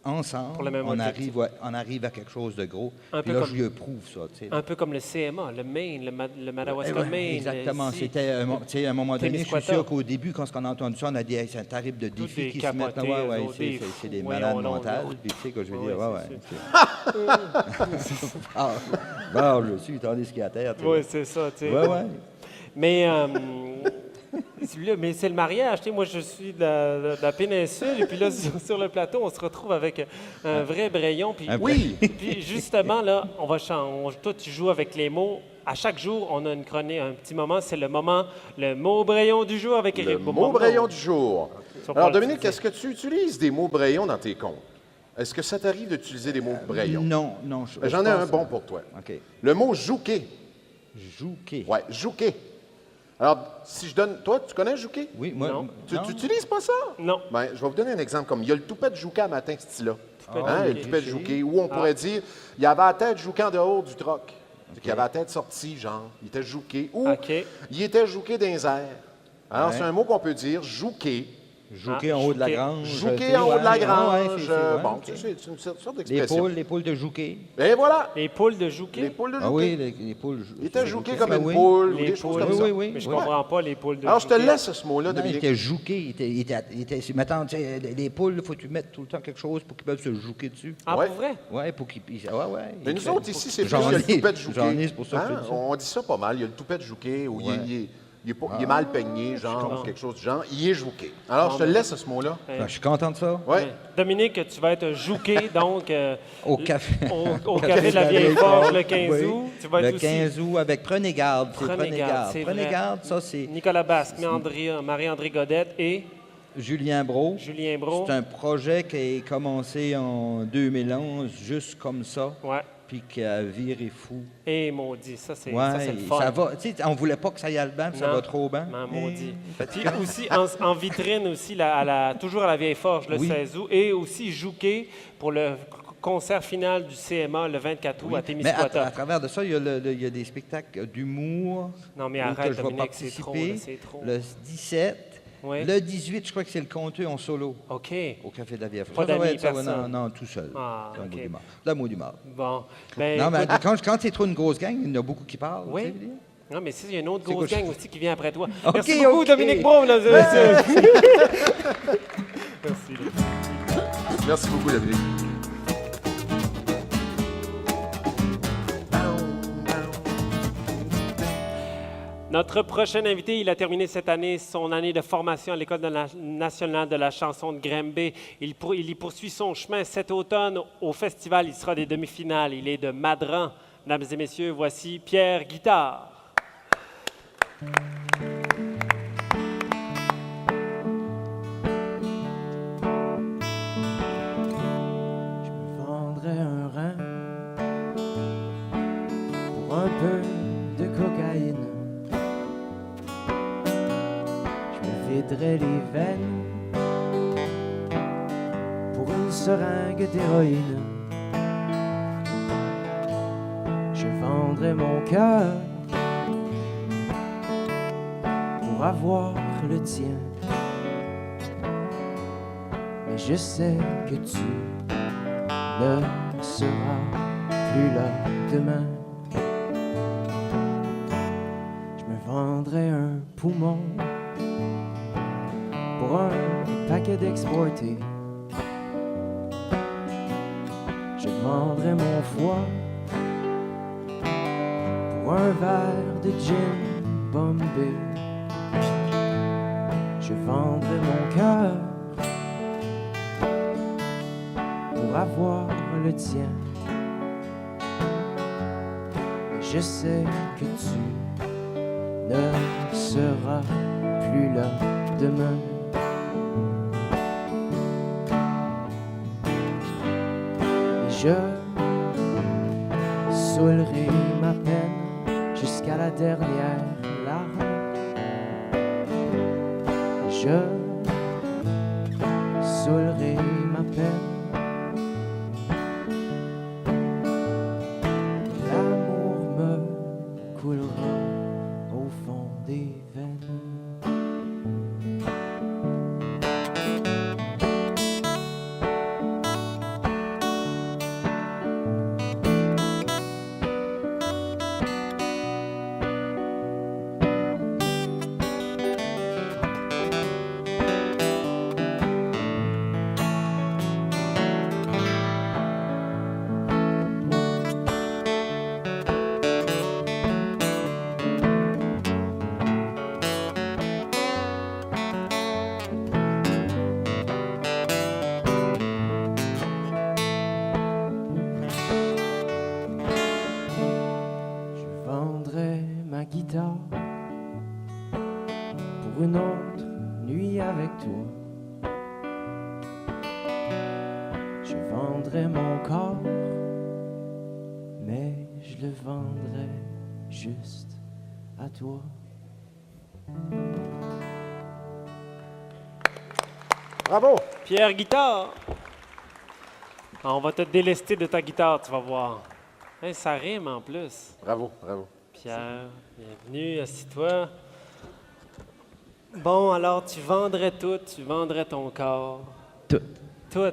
Speaker 6: ensemble,
Speaker 2: Pour le même objectif.
Speaker 6: on arrive à quelque chose de gros.
Speaker 2: Un
Speaker 6: Puis
Speaker 2: peu
Speaker 6: là,
Speaker 2: comme-
Speaker 6: je lui prouve ça. Tu sais.
Speaker 2: un peu comme le CMA, le Maine, le Madawaska
Speaker 6: Ouais,
Speaker 2: Maine.
Speaker 6: exactement.
Speaker 2: ici.
Speaker 6: C'était, tu sais, à un moment donné, je suis
Speaker 2: Témiscouata.
Speaker 6: sûr qu'au début, quand on a entendu ça, on a dit, hey, c'est un tarif de
Speaker 2: Tous
Speaker 6: défi
Speaker 2: des
Speaker 6: qui se mettent là.
Speaker 2: capotés,
Speaker 6: Ouais,
Speaker 2: eux autres, des
Speaker 6: c'est des
Speaker 2: fous,
Speaker 6: malades
Speaker 2: voyons donc,
Speaker 6: mentales.
Speaker 2: là.
Speaker 6: Puis tu sais, que je veux
Speaker 2: Oui,
Speaker 6: dire,
Speaker 2: c'est
Speaker 6: je suis, tandis qu'il y a à terre. tu sais.
Speaker 2: Oui, c'est ça, tu sais.
Speaker 6: Ouais.
Speaker 2: Mais, mais c'est le mariage. Tu sais, moi, je suis de la péninsule, et puis là, sur le plateau, on se retrouve avec un vrai Braillon. Puis,
Speaker 1: Oui.
Speaker 2: puis justement, là, on va changer. Toi, tu joues avec les mots. À chaque jour, on a une chronique, un petit moment. C'est le mot Braillon du jour avec
Speaker 1: Le
Speaker 2: Éric
Speaker 1: mot
Speaker 2: Beaumont.
Speaker 1: Braillon du jour.
Speaker 2: Ça,
Speaker 1: Alors,
Speaker 2: on va
Speaker 1: Dominique,
Speaker 2: l'utiliser.
Speaker 1: est-ce que tu utilises des mots Braillon dans tes contes? Est-ce que ça t'arrive d'utiliser des mots Braillon?
Speaker 6: Non.
Speaker 1: J'en ai un bon pour toi.
Speaker 6: OK.
Speaker 1: Le mot jouquet.
Speaker 6: Jouquet.
Speaker 1: Ouais, jouquet. Alors, si je donne. Toi, tu connais jouquet?
Speaker 6: Oui, moi.
Speaker 2: Non.
Speaker 1: Tu
Speaker 6: non.
Speaker 1: n'utilises pas ça?
Speaker 2: Non.
Speaker 1: Ben, je vais vous donner un exemple. Comme il y a le toupet de jouquet à matin, ce style-là.
Speaker 2: Toupet de
Speaker 1: Hein,
Speaker 2: jouquet.
Speaker 1: le toupet de jouquet. Ou on pourrait dire, il y avait la tête jouquet en dehors du troc. C'est qu'il avait la tête sortie, genre. Il était jouqué. Ou
Speaker 2: OK.
Speaker 1: il était jouqué dans les airs. Alors,
Speaker 6: Ouais.
Speaker 1: c'est un mot qu'on peut dire, jouqué.
Speaker 6: Jouquer en haut de la
Speaker 2: jouquer.
Speaker 6: grange.
Speaker 1: Jouqué en haut de la grange.
Speaker 6: Ouais,
Speaker 1: Bon,
Speaker 6: ok.
Speaker 1: c'est une sorte d'expression.
Speaker 6: Les poules de jouquer.
Speaker 1: Et voilà,
Speaker 2: Les poules de Jouquet?
Speaker 1: les poules de jouqué.
Speaker 6: Ah oui, les poules.
Speaker 1: Il était jouqué
Speaker 6: jouquées.
Speaker 1: comme
Speaker 6: Ben
Speaker 1: une
Speaker 6: oui.
Speaker 1: poule ou
Speaker 2: Les
Speaker 1: des choses
Speaker 2: poules.
Speaker 1: comme ça.
Speaker 6: Oui.
Speaker 2: Mais je comprends pas les poules de
Speaker 1: Alors, je te
Speaker 2: Jouquet.
Speaker 1: laisse ce mot-là,
Speaker 6: Non, il
Speaker 1: Dominique.
Speaker 6: était jouqué. Mettons, tu sais, les poules, il faut que tu mettes tout le temps quelque chose pour qu'ils peuvent se jouquer dessus.
Speaker 2: Ah,
Speaker 1: Ouais.
Speaker 2: pour vrai?
Speaker 6: Ouais, pour qu'ils. Ouais.
Speaker 1: Mais nous autres, ici, c'est plus
Speaker 6: J'en
Speaker 1: il y a le
Speaker 6: ai-
Speaker 1: toupet de jouqué.
Speaker 6: j'en ai, c'est pour ça que je
Speaker 1: Hein?
Speaker 6: dis ça.
Speaker 1: On dit ça pas mal. Il y a le toupet de jouqué où
Speaker 6: Ouais.
Speaker 1: il est mal peigné, genre,
Speaker 2: comprends.
Speaker 1: ou quelque chose du genre. Il est jouqué. Alors, je te laisse ce mot-là.
Speaker 6: Je suis content de ça.
Speaker 1: Oui.
Speaker 2: Dominique, tu vas être jouqué, donc,
Speaker 6: Au café.
Speaker 2: au café de la Vieille Forge le 15
Speaker 6: Oui.
Speaker 2: août. Tu vas être
Speaker 6: Le
Speaker 2: aussi
Speaker 6: 15 août avec Prenez garde. C'est
Speaker 2: Prenez garde, c'est
Speaker 6: Prenez
Speaker 2: vrai.
Speaker 6: garde, ça, c'est
Speaker 2: Nicolas Basque, Marie-André Godette et
Speaker 6: Julien Brault.
Speaker 2: Julien Brault.
Speaker 6: C'est un projet qui a commencé en 2011, juste comme ça,
Speaker 2: Ouais.
Speaker 6: puis qui a viré fou.
Speaker 2: Et maudit, ça c'est
Speaker 6: Ouais,
Speaker 2: le fun.
Speaker 6: ça va. Tu sais, on voulait pas que ça y aille bien, puis ça
Speaker 2: Non.
Speaker 6: va trop bien.
Speaker 2: Non, maudit.
Speaker 6: Mais
Speaker 2: Puis aussi, en vitrine aussi, toujours à la Vieille Forge, le
Speaker 6: Oui.
Speaker 2: 16 août, et aussi Jouquet pour le concert final du CMA le 24 août à
Speaker 6: Mais à
Speaker 2: Témiscouata.
Speaker 6: travers de ça, il y a des spectacles d'humour.
Speaker 2: Non, mais
Speaker 6: où
Speaker 2: arrête,
Speaker 6: que je vais
Speaker 2: Dominique, c'est trop,
Speaker 6: participer.
Speaker 2: là, c'est trop.
Speaker 6: Le 17.
Speaker 2: Oui.
Speaker 6: Le 18, je crois que c'est le conteur en solo
Speaker 2: OK.
Speaker 6: au Café de la Vieille Forge.
Speaker 2: Pas
Speaker 6: Ça va
Speaker 2: d'amis,
Speaker 6: être ça, ouais,
Speaker 2: personne.
Speaker 6: non, tout seul.
Speaker 2: Ah,
Speaker 6: C'est un
Speaker 2: OK.
Speaker 6: mot d'humeur. C'est un mot d'humeur.
Speaker 2: Bon. Ben,
Speaker 6: Non, mais
Speaker 2: écoute,
Speaker 6: quand c'est trop une grosse gang, il y en a beaucoup qui parlent.
Speaker 2: Oui.
Speaker 6: tu sais, je veux dire.
Speaker 2: non, mais si, il y a une autre
Speaker 6: C'est
Speaker 2: grosse
Speaker 6: quoi,
Speaker 2: gang aussi qui vient après toi.
Speaker 6: OK,
Speaker 2: Merci beaucoup,
Speaker 6: OK.
Speaker 2: Dominique Brault. là, Merci.
Speaker 1: Merci beaucoup, Dominique.
Speaker 2: Notre prochain invité, il a terminé cette année son année de formation à l'École nationale de la chanson de Granby. Il y poursuit son chemin cet automne au festival. Il sera des demi-finales. Il est de Madran. Mesdames et messieurs, voici Pierre Guitare.
Speaker 7: Je me vendrais un rein pour un peu de cocaïne. Je me viderais les veines pour une seringue d'héroïne. Je vendrais mon cœur pour avoir le tien. Mais je sais que tu ne seras plus là demain. Je me vendrais un poumon pour un paquet d'exportés. Je vendrais mon foie pour un verre de gin Bombay. Je vendrais mon cœur pour avoir le tien. Je sais que tu ne seras plus là demain. Et je saoulerai ma peine jusqu'à la dernière larme. Je saoulerai ma peine. L'amour me coulera au fond des veines. Je vendrais ma guitare pour une autre nuit avec toi. Je vendrais mon corps, mais je le vendrais juste à toi.
Speaker 1: Bravo!
Speaker 2: Pierre Guitare. Ah, on va te délester de ta guitare, tu vas voir. Hey, ça rime en plus.
Speaker 1: Bravo, bravo.
Speaker 2: Pierre, bienvenue, assis-toi. Bon, alors tu vendrais tout, tu vendrais ton corps.
Speaker 7: Tout.
Speaker 2: Tout.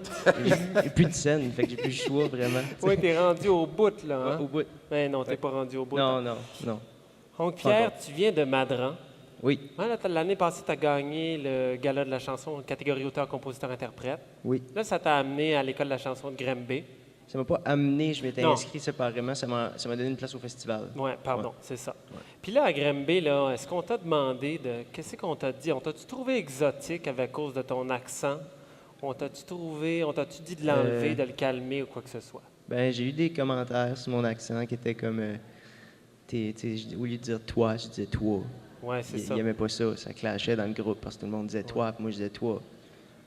Speaker 7: J'ai plus de scène, fait que j'ai plus le choix, vraiment.
Speaker 2: Oui, t'es rendu au bout, là. Hein?
Speaker 7: Ouais, au bout.
Speaker 2: Mais non, t'es pas rendu au bout.
Speaker 7: Non, non, non.
Speaker 2: Donc, Pierre, tu viens de Madran.
Speaker 7: Oui,
Speaker 2: Ouais, là, l'année passée, tu as gagné le gala de la chanson, catégorie auteur, compositeur, interprète.
Speaker 7: oui.
Speaker 2: Là, ça t'a amené à l'école de la chanson de Granby.
Speaker 7: Ça m'a pas amené, je m'étais
Speaker 2: Non.
Speaker 7: inscrit séparément, ça m'a donné une place au festival.
Speaker 2: Oui, pardon, c'est ça. Puis là, à Granby, là, est-ce qu'on t'a demandé de. Qu'est-ce qu'on t'a dit? On t'a-tu trouvé exotique à cause de ton accent? On t'a-tu dit de l'enlever, de le calmer ou quoi que ce soit?
Speaker 7: Ben, j'ai eu des commentaires sur mon accent qui étaient comme, au lieu de dire toi, je disais toi.
Speaker 2: Oui, c'est ça.
Speaker 7: Il aimait pas ça, ça clashait dans le groupe parce que tout le monde disait toi, puis moi je disais toi.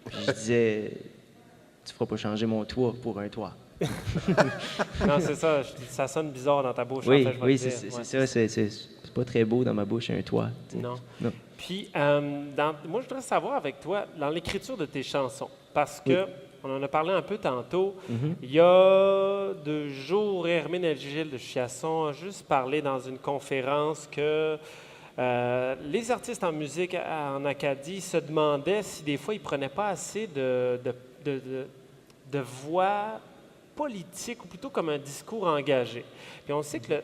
Speaker 7: Puis je disais, tu feras pas changer mon toi pour un toi.
Speaker 2: Non, c'est ça. Ça sonne bizarre dans ta bouche.
Speaker 7: Oui,
Speaker 2: en fait, je vais
Speaker 7: oui,
Speaker 2: te dire.
Speaker 7: c'est
Speaker 2: Ouais.
Speaker 7: ça, c'est pas très beau dans ma bouche un toi. tu sais.
Speaker 2: Non.
Speaker 7: Non.
Speaker 2: Puis, moi, je voudrais savoir avec toi, dans l'écriture de tes chansons, parce que, on en a parlé un peu tantôt, il y a 2 jours, Hermine et Gilles de Chiasson a juste parlé dans une conférence que les artistes en musique en Acadie se demandaient si des fois ils ne prenaient pas assez de voix politique, ou plutôt comme un discours engagé. Puis on sait que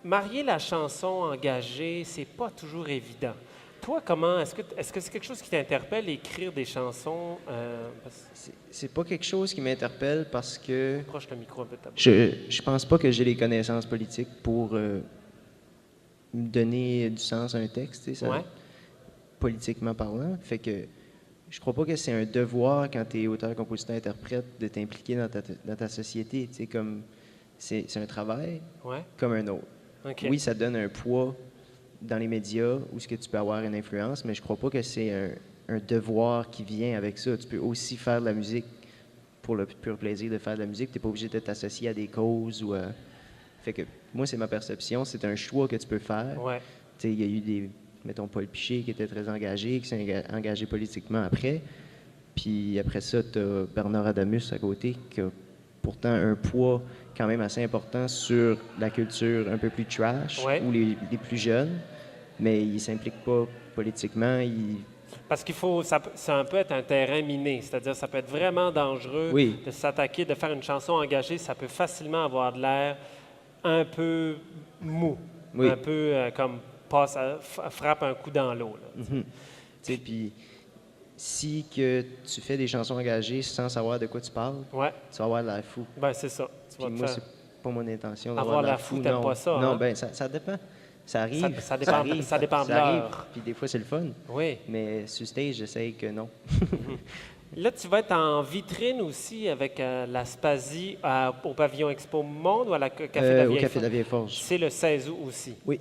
Speaker 2: marier la chanson engagée, c'est pas toujours évident. Toi, comment est-ce que c'est quelque chose qui t'interpelle, écrire des chansons?
Speaker 7: C'est pas quelque chose qui m'interpelle parce que
Speaker 2: Approche le micro un peu de ta bouche.
Speaker 7: je pense pas que j'ai les connaissances politiques pour me donner du sens à un texte, tu sais,
Speaker 2: Ouais.
Speaker 7: politiquement parlant. Fait que je crois pas que c'est un devoir quand tu es auteur, compositeur, interprète de t'impliquer dans ta société. Tu sais, comme c'est un travail
Speaker 2: Ouais.
Speaker 7: comme un autre.
Speaker 2: OK.
Speaker 7: Oui, ça donne un poids dans les médias où ce que tu peux avoir une influence, mais je crois pas que c'est un devoir qui vient avec ça. Tu peux aussi faire de la musique pour le pur plaisir de faire de la musique. Tu n'es pas obligé de t'associer à des causes ou Fait que moi, c'est ma perception. C'est un choix que tu peux faire.
Speaker 2: Ouais.
Speaker 7: Tu sais, il y a eu mettons, Paul Piché qui était très engagé, qui s'est engagé politiquement après. Puis après ça, tu as Bernard Adamus à côté, qui a pourtant un poids quand même assez important sur la culture un peu plus trash
Speaker 2: Ouais.
Speaker 7: ou les plus jeunes, mais il ne s'implique pas politiquement.
Speaker 2: Parce qu'il faut, ça peut être un terrain miné, c'est-à-dire ça peut être vraiment dangereux
Speaker 7: Oui.
Speaker 2: de s'attaquer, de faire une chanson engagée, ça peut facilement avoir de l'air un peu mou,
Speaker 7: Oui.
Speaker 2: un peu comme frappe un coup dans l'eau. Là.
Speaker 7: Tu sais, puis si que tu fais des chansons engagées sans savoir de quoi tu parles,
Speaker 2: Ouais,
Speaker 7: tu vas avoir de l'air fou.
Speaker 2: ben c'est ça. Tu vas
Speaker 7: Puis
Speaker 2: te
Speaker 7: moi,
Speaker 2: faire-
Speaker 7: c'est pas mon intention
Speaker 2: Avoir
Speaker 7: d'avoir de
Speaker 2: l'air
Speaker 7: l'air
Speaker 2: fou,
Speaker 7: fou.
Speaker 2: t'aimes
Speaker 7: Non,
Speaker 2: pas ça,
Speaker 7: non,
Speaker 2: hein?
Speaker 7: ben ça dépend. Ça arrive.
Speaker 2: Ça dépend- ça dépend de
Speaker 7: arrive,
Speaker 2: l'heure.
Speaker 7: puis des fois, c'est le fun.
Speaker 2: Oui.
Speaker 7: Mais sur stage, j'essaye que non.
Speaker 2: Là, tu vas être en vitrine aussi avec la Spasie au Pavillon Expo Monde ou à la Café de la
Speaker 7: Au
Speaker 2: Vieille
Speaker 7: Café de la
Speaker 2: Forge?
Speaker 7: Vieille Forge.
Speaker 2: C'est le 16 août aussi.
Speaker 7: Oui.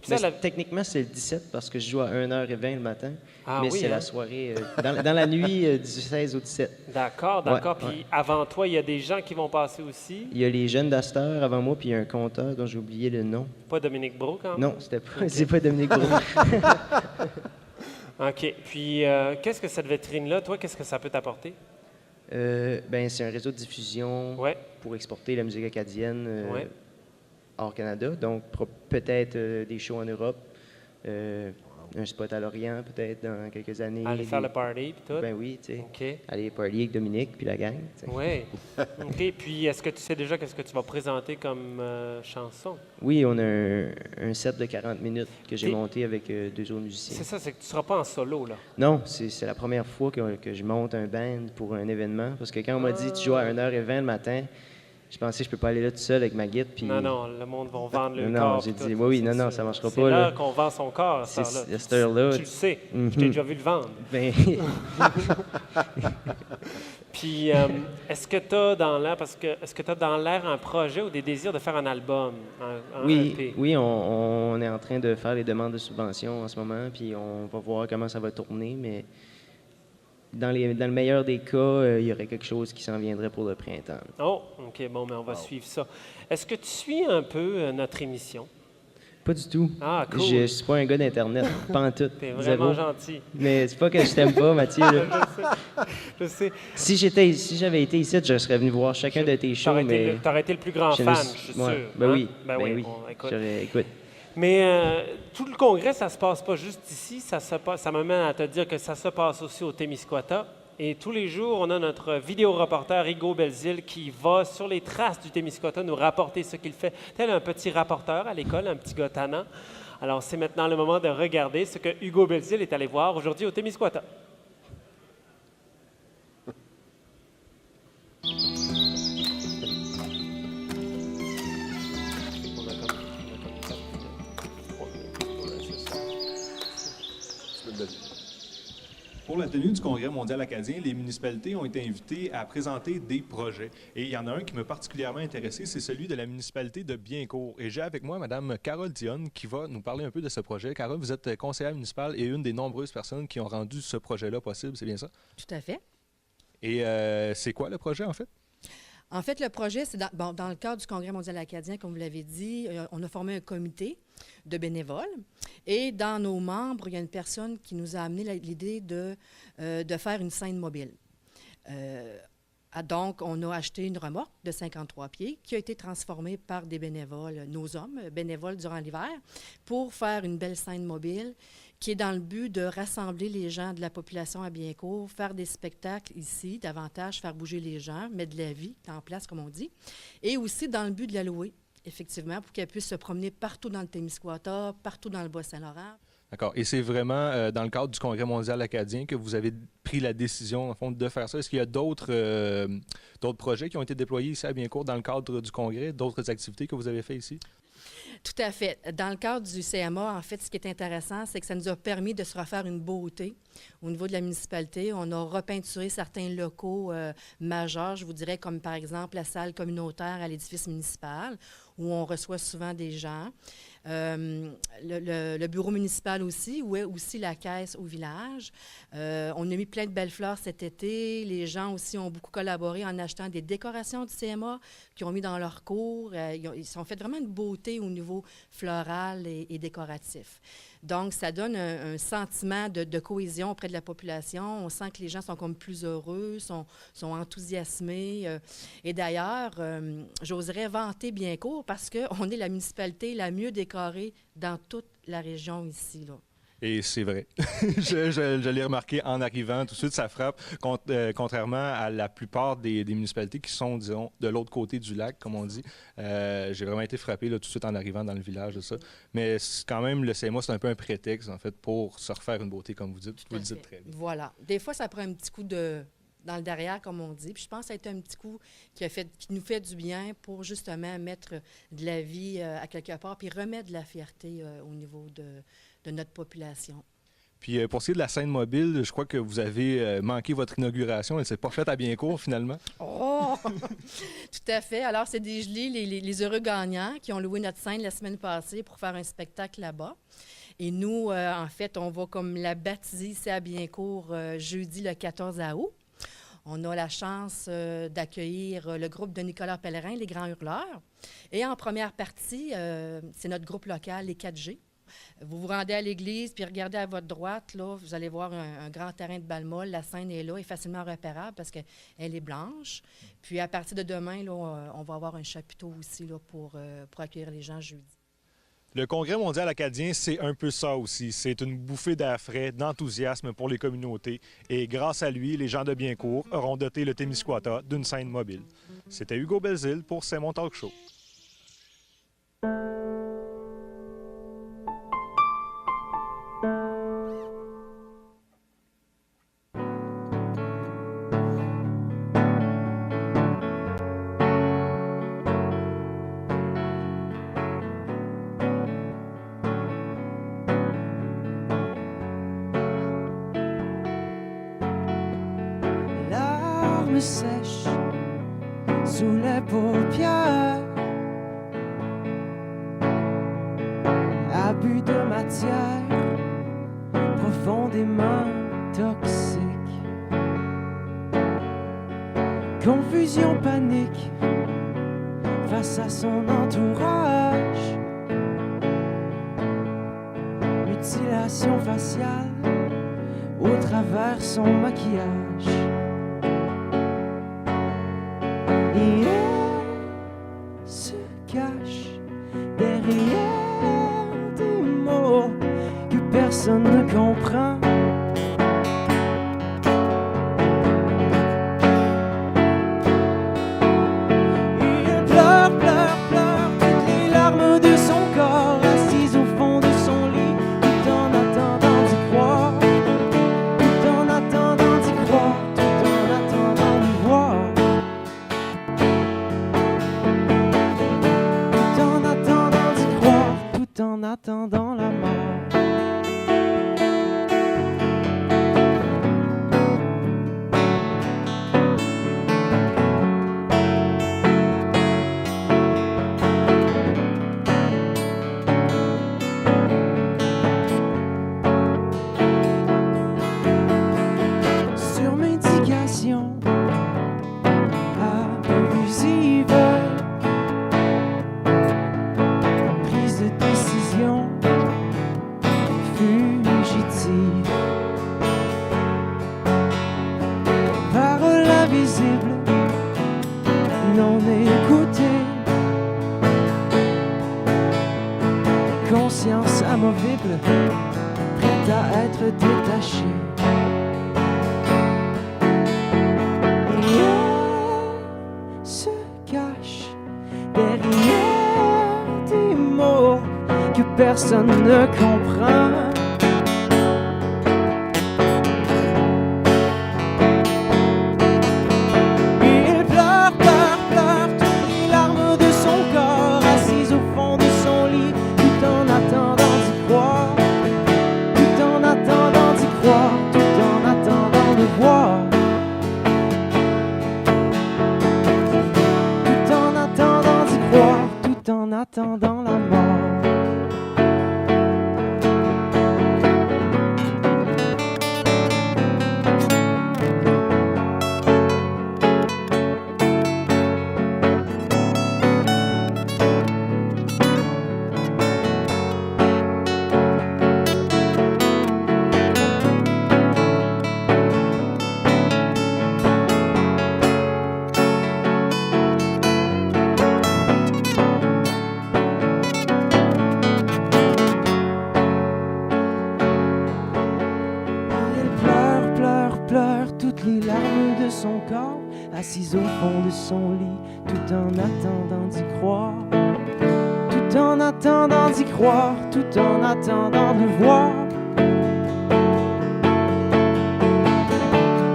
Speaker 2: Puis ça,
Speaker 7: Mais techniquement, c'est le 17 parce que je joue à 1h20 le matin.
Speaker 2: Ah
Speaker 7: mais
Speaker 2: oui,
Speaker 7: c'est
Speaker 2: hein?
Speaker 7: la soirée, dans la nuit du 16 au 17.
Speaker 2: D'accord.
Speaker 7: Ouais,
Speaker 2: Puis
Speaker 7: ouais.
Speaker 2: avant toi, il y a des gens qui vont passer aussi.
Speaker 7: Il y a les jeunes d'Astor avant moi, puis il y a un compteur dont j'ai oublié le nom.
Speaker 2: Pas Dominique Brault, quand même?
Speaker 7: Non, c'est pas Dominique Brault.
Speaker 2: OK. Puis, qu'est-ce que cette vitrine-là, toi, qu'est-ce que ça peut t'apporter?
Speaker 7: Ben, c'est un réseau de diffusion
Speaker 2: Ouais.
Speaker 7: pour exporter la musique acadienne
Speaker 2: Ouais.
Speaker 7: hors Canada. Donc, peut-être des shows en Europe, un spot à Lorient, peut-être dans quelques années.
Speaker 2: Aller faire le party, puis tout?
Speaker 7: Ben oui, tu sais.
Speaker 2: OK.
Speaker 7: Aller party avec Dominique puis la gang. tu sais.
Speaker 2: Oui. OK. Puis, est-ce que tu sais déjà qu'est-ce que tu vas présenter comme chanson?
Speaker 7: Oui, on a un set de 40 minutes que j'ai
Speaker 2: Et-
Speaker 7: monté avec 2 autres musiciens.
Speaker 2: C'est ça, c'est que tu ne seras pas en solo, là.
Speaker 7: Non, c'est la première fois que je monte un band pour un événement. Parce que quand on m'a dit tu joues à 1h20 le matin, je pensais que je peux pas aller là tout seul avec ma guitare. Puis
Speaker 2: Non, le monde va vendre le
Speaker 7: Non,
Speaker 2: corps.
Speaker 7: j'ai
Speaker 2: puis
Speaker 7: dit,
Speaker 2: tout,
Speaker 7: oui,
Speaker 2: c'est
Speaker 7: non,
Speaker 2: sûr.
Speaker 7: ça marchera
Speaker 2: C'est
Speaker 7: pas, là.
Speaker 2: là qu'on vend son corps, à cette
Speaker 7: C'est
Speaker 2: heure-là.
Speaker 7: à cette heure-là.
Speaker 2: Tu le sais. Je t'ai déjà vu le vendre.
Speaker 7: Ben,
Speaker 2: Puis, est-ce que tu as dans l'air un projet ou des désirs de faire un album, un EP?
Speaker 7: oui, on est en train de faire les demandes de subvention en ce moment, puis on va voir comment ça va tourner, mais dans le meilleur des cas, il y aurait quelque chose qui s'en viendrait pour le printemps.
Speaker 2: Oh, OK, bon, mais on va suivre ça. Est-ce que tu suis un peu notre émission?
Speaker 7: Pas du tout.
Speaker 2: Ah, cool.
Speaker 7: Je suis pas un gars d'Internet, pas en tout.
Speaker 2: T'es
Speaker 7: Zéro.
Speaker 2: vraiment gentil.
Speaker 7: Mais c'est pas que je t'aime pas, Mathieu. Là.
Speaker 2: Je sais.
Speaker 7: Si j'avais été ici, je serais venu voir chacun de tes shows, mais...
Speaker 2: T'aurais été le plus grand
Speaker 7: je ne
Speaker 2: fan,
Speaker 7: suis-
Speaker 2: je suis
Speaker 7: ouais.
Speaker 2: sûr.
Speaker 7: Ben
Speaker 2: hein?
Speaker 7: oui,
Speaker 2: Ben oui. Écoute.
Speaker 7: Écoute,
Speaker 2: Mais tout le congrès, ça se passe pas juste ici. Ça m'amène à te dire que ça se passe aussi au Témiscouata. Et tous les jours, on a notre vidéo-reporter Hugo Belzile qui va sur les traces du Témiscouata nous rapporter ce qu'il fait, tel un petit rapporteur à l'école, un petit gars tannant. Alors, c'est maintenant le moment de regarder ce que Hugo Belzile est allé voir aujourd'hui au Témiscouata.
Speaker 8: Pour la tenue du Congrès mondial acadien, les municipalités ont été invitées à présenter des projets. Et il y en a un qui m'a particulièrement intéressé, c'est celui de la municipalité de Biencourt. Et j'ai avec moi Mme Carole Dionne qui va nous parler un peu de ce projet. Carole, vous êtes conseillère municipale et une des nombreuses personnes qui ont rendu ce projet-là possible, c'est bien ça?
Speaker 9: Tout à fait.
Speaker 8: Et c'est quoi le projet en fait?
Speaker 9: En fait, le projet, c'est dans le cadre du Congrès mondial acadien, comme vous l'avez dit, on a formé un comité de bénévoles. Et dans nos membres, il y a une personne qui nous a amené l'idée de faire une scène mobile. Donc, on a acheté une remorque de 53 pieds qui a été transformée par des bénévoles, nos hommes, bénévoles durant l'hiver, pour faire une belle scène mobile qui est dans le but de rassembler les gens de la population à Biencourt, faire des spectacles ici, davantage faire bouger les gens, mettre de la vie en place, comme on dit, et aussi dans le but de la louer, effectivement, pour qu'elle puisse se promener partout dans le Témiscouata, partout dans le Bas-Saint-Laurent.
Speaker 8: D'accord. Et c'est vraiment dans le cadre du Congrès mondial acadien que vous avez pris la décision, en fond, de faire ça. Est-ce qu'il y a d'autres projets qui ont été déployés ici à Biencourt dans le cadre du Congrès, d'autres activités que vous avez faites ici?
Speaker 9: Tout à fait. Dans le cadre du CMA, en fait, ce qui est intéressant, c'est que ça nous a permis de se refaire une beauté au niveau de la municipalité. On a repeinturé certains locaux majeurs, je vous dirais, comme par exemple la salle communautaire à l'édifice municipal, où on reçoit souvent des gens. Le bureau municipal aussi, où est aussi la caisse au village. On a mis plein de belles fleurs cet été. Les gens aussi ont beaucoup collaboré en achetant des décorations du CMA qu'ils ont mis dans leur cours. Ils ont fait vraiment une beauté au niveau floral et décoratif. Donc, ça donne un sentiment de cohésion auprès de la population. On sent que les gens sont comme plus heureux, sont enthousiasmés. Et d'ailleurs, j'oserais vanter Biencourt parce qu'on est la municipalité la mieux décorée dans toute la région ici, là.
Speaker 8: Et c'est vrai. je l'ai remarqué en arrivant. Tout de suite, ça frappe. Contrairement à la plupart des municipalités qui sont, disons, de l'autre côté du lac, comme on dit. J'ai vraiment été frappé là, tout de suite en arrivant dans le village de ça. Mais quand même, le CMA, c'est un peu un prétexte, en fait, pour se refaire une beauté, comme vous dites. Vous le dites très bien.
Speaker 9: Voilà. Des fois, ça prend un petit coup dans le derrière, comme on dit. Puis je pense que ça a été un petit coup qui nous fait du bien pour justement mettre de la vie à quelque part, puis remettre de la fierté au niveau de notre population.
Speaker 8: Puis pour ce qui est de la scène mobile, je crois que vous avez manqué votre inauguration. Elle ne s'est pas faite à Biencourt, finalement.
Speaker 9: Oh! Tout à fait. Alors, c'est des gelés, les heureux gagnants qui ont loué notre scène la semaine passée pour faire un spectacle là-bas. Et nous, en fait, on va comme la baptiser ici à Biencourt jeudi le 14 août. On a la chance d'accueillir le groupe de Nicolas Pellerin, les Grands Hurleurs. Et en première partie, c'est notre groupe local, les 4G. Vous vous rendez à l'église, puis regardez à votre droite, là, vous allez voir un grand terrain de balle molle. La scène est là, est facilement repérable parce qu'elle est blanche. Puis à partir de demain, là, on va avoir un chapiteau aussi là, pour accueillir les gens jeudi.
Speaker 8: Le Congrès mondial acadien, c'est un peu ça aussi. C'est une bouffée d'air frais, d'enthousiasme pour les communautés. Et grâce à lui, les gens de Biencourt auront doté le Témiscouata d'une scène mobile. C'était Hugo Belzile pour C'est mon talk show.
Speaker 10: Sèche sous les paupières, abus de matière profondément toxique, confusion, panique face à son entourage, mutilation faciale au travers son maquillage. Et elle se cache derrière des mots que personne ne comprend. En attendant la mort. Sur médication abusive, prise de décision fugitive, parole invisible non écoutée, conscience amovible prête à être détachée. Et elle se cache derrière des mots que personne ne comprend. Il pleure, pleure, pleure toutes les larmes de son corps, assise au fond de son lit, tout en attendant d'y croire, tout en attendant d'y croire, tout en attendant de voir, tout en attendant d'y croire, tout en attendant la mort. Toutes les larmes de son corps, assise au fond de son lit, tout en attendant d'y croire, tout en attendant d'y croire, tout en attendant de voir,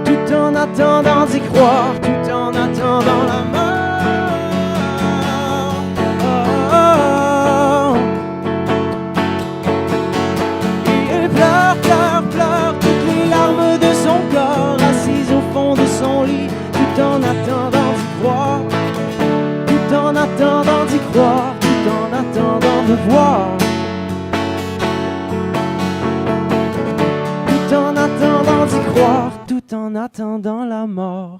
Speaker 10: tout en attendant d'y croire, tout en attendant la mort. Il pleure, pleure, pleure toutes les larmes de son corps, assise au fond de son lit, tout en attendant d'y croire, tout en attendant d'y croire, tout en attendant de voir, tout en attendant d'y croire, tout en attendant la mort.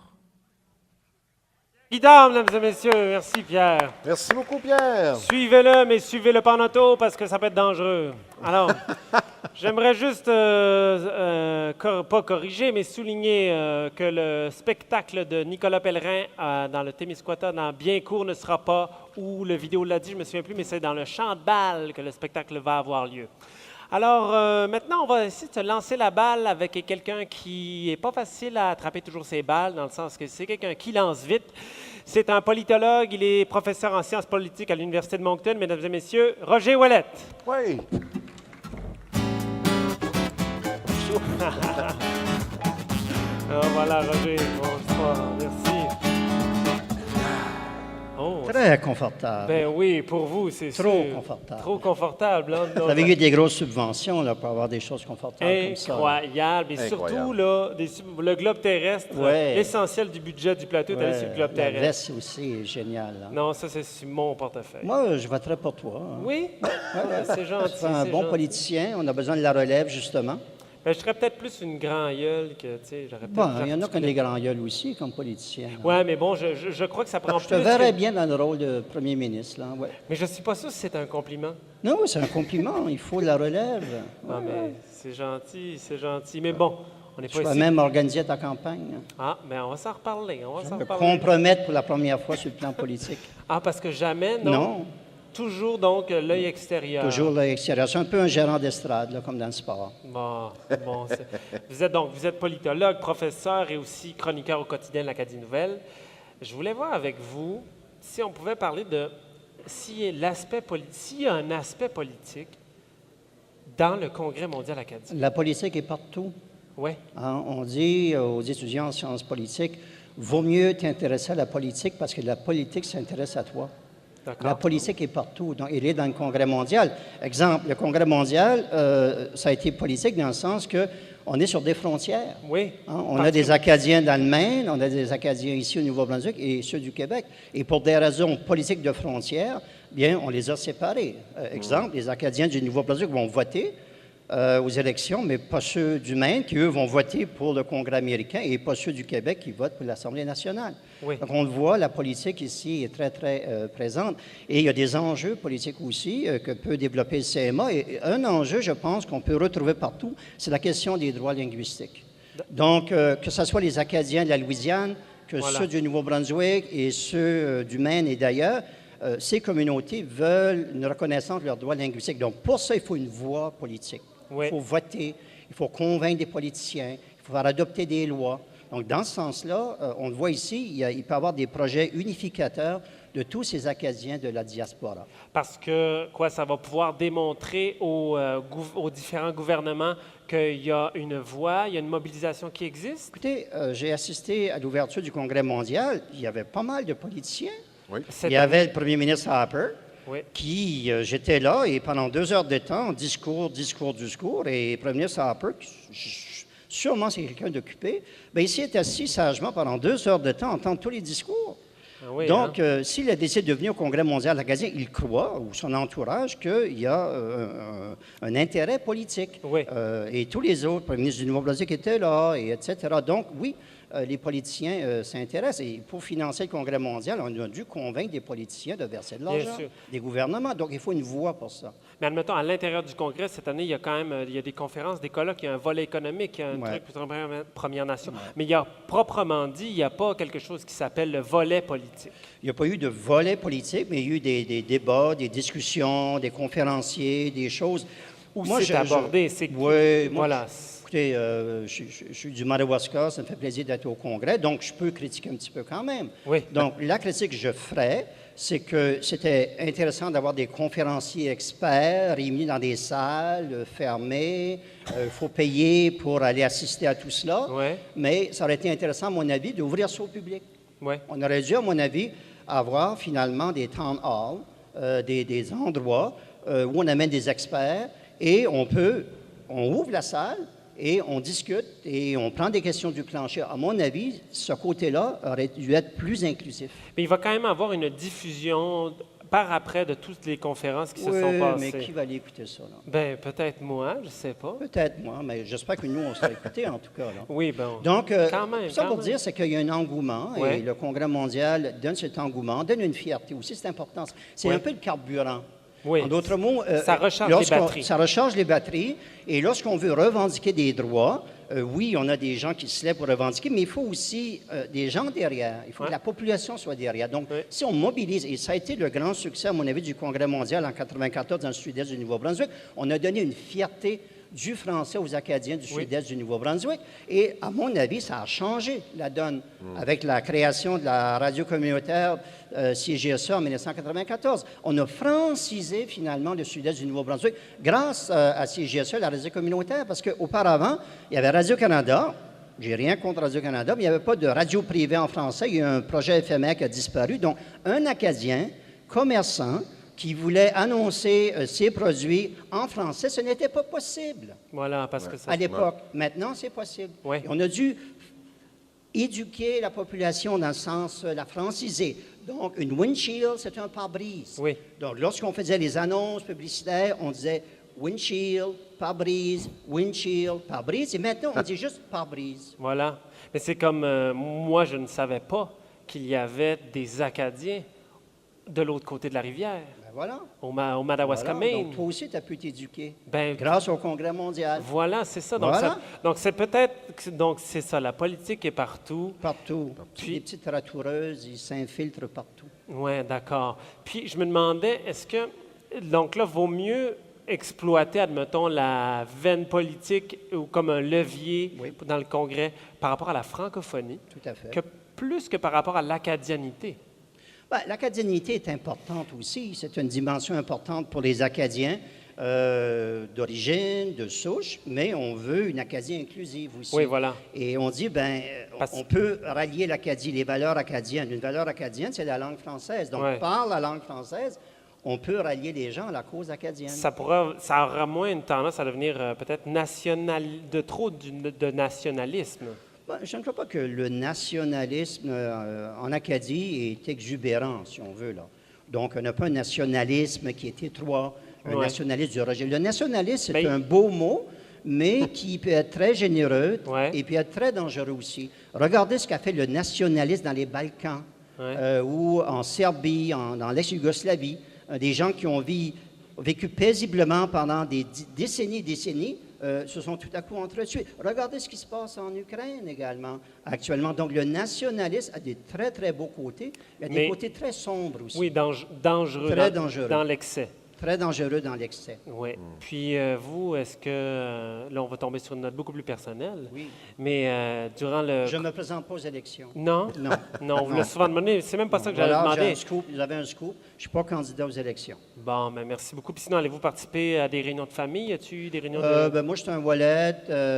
Speaker 2: Guitare, mesdames et messieurs. Merci, Pierre.
Speaker 1: Merci beaucoup, Pierre.
Speaker 2: Suivez-le, mais suivez-le pas en auto parce que ça peut être dangereux. Alors, j'aimerais juste, pas corriger, mais souligner que le spectacle de Nicolas Pellerin dans le Témiscouata, dans Biencourt, ne sera pas, où le vidéo l'a dit, je ne me souviens plus, mais c'est dans le champ de balle que le spectacle va avoir lieu. Alors, maintenant, on va essayer de se lancer la balle avec quelqu'un qui n'est pas facile à attraper toujours ses balles, dans le sens que c'est quelqu'un qui lance vite. C'est un politologue, il est professeur en sciences politiques à l'Université de Moncton. Mesdames et messieurs, Roger Ouellette.
Speaker 1: Oui.
Speaker 2: Voilà, Roger. Bonsoir, merci. Oh,
Speaker 11: très confortable.
Speaker 2: Ben oui, pour vous, c'est
Speaker 11: trop
Speaker 2: sûr.
Speaker 11: confortable.
Speaker 2: Trop confortable. Hein?
Speaker 11: Vous avez eu des grosses subventions là, pour avoir des choses confortables comme ça.
Speaker 2: Incroyable. Et surtout, là, le globe terrestre, l'essentiel du budget du plateau est allé sur le globe terrestre.
Speaker 11: La veste aussi est géniale. Hein?
Speaker 2: Non, ça, c'est sur mon portefeuille.
Speaker 11: Moi, je voterais pour toi. Hein?
Speaker 2: Oui? C'est gentil.
Speaker 11: Tu es un bon politicien. On a besoin de la relève, justement.
Speaker 2: Ben, je serais peut-être plus une grand gueule que, tu sais, j'aurais
Speaker 11: Bon,
Speaker 2: peut-être...
Speaker 11: il y en a qui ont des grands gueules aussi, comme politiciens. là.
Speaker 2: Oui, mais bon, je crois que ça prend
Speaker 11: Je te
Speaker 2: plus
Speaker 11: verrais
Speaker 2: que-
Speaker 11: bien dans le rôle de premier ministre, là, ouais.
Speaker 2: Mais je suis pas sûr si c'est un compliment.
Speaker 11: Non, c'est un compliment, il faut de la relève.
Speaker 2: Ah, mais c'est gentil. Mais bon, on n'est
Speaker 11: Tu
Speaker 2: pas
Speaker 11: vas
Speaker 2: ici.
Speaker 11: même organiser ta campagne.
Speaker 2: Ah, mais on va s'en reparler,
Speaker 11: Me compromettre pour la première fois sur le plan politique.
Speaker 2: Ah, parce que jamais, non?
Speaker 11: Non.
Speaker 2: Toujours, donc, l'œil extérieur.
Speaker 11: Toujours l'extérieur. C'est un peu un gérant d'estrade, là, comme dans le sport.
Speaker 2: Bon, vous êtes politologue, professeur et aussi chroniqueur au quotidien de l'Acadie Nouvelle. Je voulais voir avec vous si on pouvait parler de s'il y a un aspect politique dans le Congrès mondial acadien.
Speaker 11: La politique est partout.
Speaker 2: Oui.
Speaker 11: Hein, on dit aux étudiants en sciences politiques, vaut mieux t'intéresser à la politique parce que la politique s'intéresse à toi. La politique est partout. Donc, il est dans le Congrès mondial. Exemple, le Congrès mondial, ça a été politique dans le sens qu'on est sur des frontières.
Speaker 2: Oui.
Speaker 11: Hein, on a des Acadiens dans le Maine, on a des Acadiens ici au Nouveau-Brunswick et ceux du Québec. Et pour des raisons politiques de frontières, bien, on les a séparés. Exemple, les Acadiens du Nouveau-Brunswick vont voter aux élections, mais pas ceux du Maine qui, eux, vont voter pour le Congrès américain et pas ceux du Québec qui votent pour l'Assemblée nationale.
Speaker 2: Oui.
Speaker 11: Donc, on le voit, la politique ici est très, très présente. Et il y a des enjeux politiques aussi que peut développer le CMA. Et un enjeu, je pense, qu'on peut retrouver partout, c'est la question des droits linguistiques. Donc, que ce soit les Acadiens de la Louisiane, que ceux du Nouveau-Brunswick et ceux du Maine et d'ailleurs, ces communautés veulent une reconnaissance de leurs droits linguistiques. Donc, pour ça, il faut une voix politique.
Speaker 2: Oui.
Speaker 11: Il faut voter, il faut convaincre des politiciens, il faut faire adopter des lois. Donc, dans ce sens-là, on le voit ici, il peut y avoir des projets unificateurs de tous ces Acadiens de la diaspora.
Speaker 2: Parce que, ça va pouvoir démontrer aux différents gouvernements qu'il y a une voix, il y a une mobilisation qui existe?
Speaker 11: Écoutez, j'ai assisté à l'ouverture du Congrès mondial. Il y avait pas mal de politiciens.
Speaker 1: Oui.
Speaker 11: Il y avait le premier ministre Harper,
Speaker 2: Oui.
Speaker 11: qui, j'étais là, et pendant 2 heures de temps, discours, et le premier ministre Harper, sûrement c'est quelqu'un d'occupé, bien, il s'est assis sagement pendant 2 heures de temps à entendre tous les discours.
Speaker 2: Ah oui,
Speaker 11: Donc,
Speaker 2: hein?
Speaker 11: s'il a décidé de venir au Congrès mondial acadien, il croit, ou son entourage, qu'il y a un intérêt politique.
Speaker 2: Oui.
Speaker 11: Et tous les autres, le premier ministre du Nouveau-Brunswick était là, et etc. Donc, oui, les politiciens s'intéressent. Et pour financer le Congrès mondial, on a dû convaincre des politiciens de verser de l'argent,
Speaker 2: sûr.
Speaker 11: des gouvernements. Donc, il faut une voix pour ça.
Speaker 2: Mais admettons, à l'intérieur du Congrès, cette année, il y a quand même des conférences, des colloques, il y a un volet économique, il y a un truc pour les Premières Nations. Mais il y a, proprement dit, il n'y a pas quelque chose qui s'appelle le volet politique.
Speaker 11: Il n'y a pas eu de volet politique, mais il y a eu des débats, des discussions, des conférenciers, des choses.
Speaker 2: Où c'est abordé, c'est que...
Speaker 11: Oui,
Speaker 2: voilà.
Speaker 11: Écoutez, je suis du Madawaska, ça me fait plaisir d'être au Congrès, donc je peux critiquer un petit peu quand même.
Speaker 2: Oui.
Speaker 11: Donc, la critique que je ferais, c'est que c'était intéressant d'avoir des conférenciers experts réunis dans des salles fermées. Il faut payer pour aller assister à tout cela.
Speaker 2: Ouais.
Speaker 11: Mais ça aurait été intéressant, à mon avis, d'ouvrir ça au public.
Speaker 2: Ouais.
Speaker 11: On aurait dû, à mon avis, avoir finalement des town halls, des endroits où on amène des experts et on ouvre la salle et on discute et on prend des questions du plancher. À mon avis, ce côté-là aurait dû être plus inclusif.
Speaker 2: Mais il va quand même avoir une diffusion par après de toutes les conférences qui se sont passées.
Speaker 11: Mais qui va aller écouter ça, là?
Speaker 2: Bien, peut-être moi, je ne sais pas.
Speaker 11: Peut-être moi, mais j'espère que nous, on sera écoutés, en tout cas. Là.
Speaker 2: Oui, bon.
Speaker 11: Donc,
Speaker 2: quand même,
Speaker 11: ça
Speaker 2: quand
Speaker 11: pour
Speaker 2: même.
Speaker 11: dire, c'est qu'il y a un engouement
Speaker 2: Ouais.
Speaker 11: et le Congrès mondial donne cet engouement, donne une fierté aussi, c'est important. C'est
Speaker 2: Oui.
Speaker 11: un peu le carburant.
Speaker 2: Oui.
Speaker 11: En d'autres mots,
Speaker 2: Ça recharge les batteries.
Speaker 11: Ça recharge les batteries. Et lorsqu'on veut revendiquer des droits, oui, on a des gens qui se lèvent pour revendiquer, mais il faut aussi des gens derrière. Il faut que la population soit derrière. Donc, si on mobilise, et ça a été le grand succès, à mon avis, du Congrès mondial en 1994 dans le sud-est du Nouveau-Brunswick, on a donné une fierté du français aux Acadiens du sud-est du Nouveau-Brunswick. Et à mon avis, ça a changé la donne avec la création de la radio communautaire CGSA en 1994. On a francisé finalement le sud-est du Nouveau-Brunswick grâce à CGSA, la radio communautaire, parce qu'auparavant, il y avait Radio-Canada. J'ai rien contre Radio-Canada, mais il n'y avait pas de radio privée en français. Il y a eu un projet éphémère qui a disparu. Donc, un Acadien, commerçant, qui voulait annoncer ses produits en français, ce n'était pas possible.
Speaker 2: Voilà, parce que ça...
Speaker 11: À l'époque. Maintenant, c'est possible.
Speaker 2: Oui.
Speaker 11: Et on a dû éduquer la population dans le sens la franciser. Donc, une windshield, c'est un pare-brise.
Speaker 2: Oui.
Speaker 11: Donc, lorsqu'on faisait les annonces publicitaires, on disait windshield, pare-brise, windshield, pare-brise. Et maintenant, on dit juste pare-brise.
Speaker 2: Voilà. Mais c'est comme moi, je ne savais pas qu'il y avait des Acadiens de l'autre côté de la rivière,
Speaker 11: Ben voilà.
Speaker 2: au Madawaska,
Speaker 11: Voilà.
Speaker 2: Maine.
Speaker 11: Donc, toi aussi, tu as pu t'éduquer
Speaker 2: Ben,
Speaker 11: grâce au Congrès mondial.
Speaker 2: voilà, c'est ça. Donc,
Speaker 11: Voilà.
Speaker 2: donc c'est peut-être, donc c'est ça, la politique est partout.
Speaker 11: Partout.
Speaker 2: Puis-
Speaker 11: Les petites ratoureuses, ils s'infiltrent partout.
Speaker 2: Oui, d'accord. Puis je me demandais, est-ce que, donc là, vaut mieux exploiter, admettons, la veine politique ou comme un levier
Speaker 11: Oui.
Speaker 2: dans le Congrès par rapport à la francophonie,
Speaker 11: Tout à fait.
Speaker 2: que plus que par rapport à l'acadianité?
Speaker 11: Ben, l'acadianité est importante aussi. C'est une dimension importante pour les Acadiens d'origine, de souche, mais on veut une Acadie inclusive aussi.
Speaker 2: Oui, voilà.
Speaker 11: Et on dit, on peut rallier l'Acadie, les valeurs acadiennes. Une valeur acadienne, c'est la langue française. Donc,
Speaker 2: Ouais.
Speaker 11: par la langue française, on peut rallier les gens à la cause acadienne.
Speaker 2: Ça aura moins une tendance à devenir peut-être de nationalisme.
Speaker 11: Ben, je ne crois pas que le nationalisme en Acadie est exubérant, si on veut, là. Donc, on n'a pas un nationalisme qui est étroit, un
Speaker 2: Ouais.
Speaker 11: nationalisme du rejet. Le nationalisme, c'est
Speaker 2: Ben,
Speaker 11: un beau mot, mais qui peut être très généreux
Speaker 2: Ouais.
Speaker 11: et peut être très dangereux aussi. Regardez ce qu'a fait le nationalisme dans les Balkans,
Speaker 2: Ouais.
Speaker 11: ou en Serbie, dans l'ex-Yougoslavie. Des gens qui ont vécu paisiblement pendant des décennies et décennies, se sont tout à coup entretués. Regardez ce qui se passe en Ukraine également, actuellement. Donc, le nationalisme a des très, très beaux côtés, mais il y a des
Speaker 2: Mais-
Speaker 11: côtés très sombres aussi.
Speaker 2: Oui, dangereux,
Speaker 11: Très dangereux.
Speaker 2: dans l'excès.
Speaker 11: Très dangereux dans l'excès.
Speaker 2: Oui. Puis vous, est-ce que, là, on va tomber sur une note beaucoup plus personnelle,
Speaker 11: Oui.
Speaker 2: mais durant le...
Speaker 11: Je ne me présente pas aux élections.
Speaker 2: Non?
Speaker 11: Non.
Speaker 2: Non, on vous l'a souvent demandé. C'est même pas ça que j'allais
Speaker 11: Voilà,
Speaker 2: demander.
Speaker 11: vous avez un scoop. Je ne suis pas candidat aux élections.
Speaker 2: Bon, mais merci beaucoup. Puis sinon, allez-vous participer à des réunions de famille? As-tu eu des réunions de...
Speaker 11: Moi, je suis un wallet,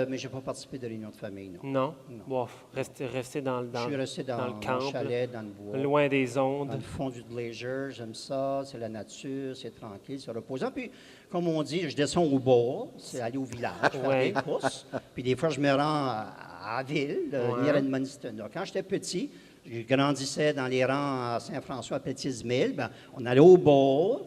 Speaker 11: mais je n'ai pas participé de réunions de famille, non.
Speaker 2: Non?
Speaker 11: Non.
Speaker 2: Bon, restez dans
Speaker 11: Je suis resté dans
Speaker 2: le
Speaker 11: mon
Speaker 2: camp,
Speaker 11: chalet, dans le bois.
Speaker 2: loin des
Speaker 11: Dans
Speaker 2: ondes.
Speaker 11: le fond du glacier, j'aime ça, c'est la nature, c'est tranquille, c'est reposant. Puis, comme on dit, je descends au bord, c'est aller au village, faire
Speaker 2: Ouais.
Speaker 11: des courses. Puis des fois, je me rends à ville,
Speaker 2: Ouais.
Speaker 11: near Edmundston. Donc, quand j'étais petit, je grandissais dans les rangs à Saint-François, à Petits-Milles, ben, on allait au bord,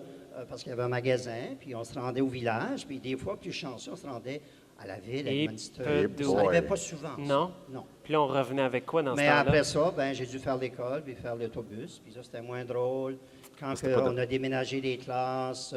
Speaker 11: parce qu'il y avait un magasin, puis on se rendait au village. Puis des fois, plus chanceux, on se rendait à la ville, à
Speaker 2: Et
Speaker 11: Edmundston.
Speaker 2: peu
Speaker 11: Ça
Speaker 2: de-
Speaker 11: n'arrivait pas souvent. ça.
Speaker 2: Non?
Speaker 11: Non.
Speaker 2: Puis là, on revenait avec quoi dans ce
Speaker 11: Mais
Speaker 2: temps-là?
Speaker 11: après ça, ben, j'ai dû faire l'école, puis faire l'autobus, puis ça, c'était moins drôle. Quand on a déménagé les classes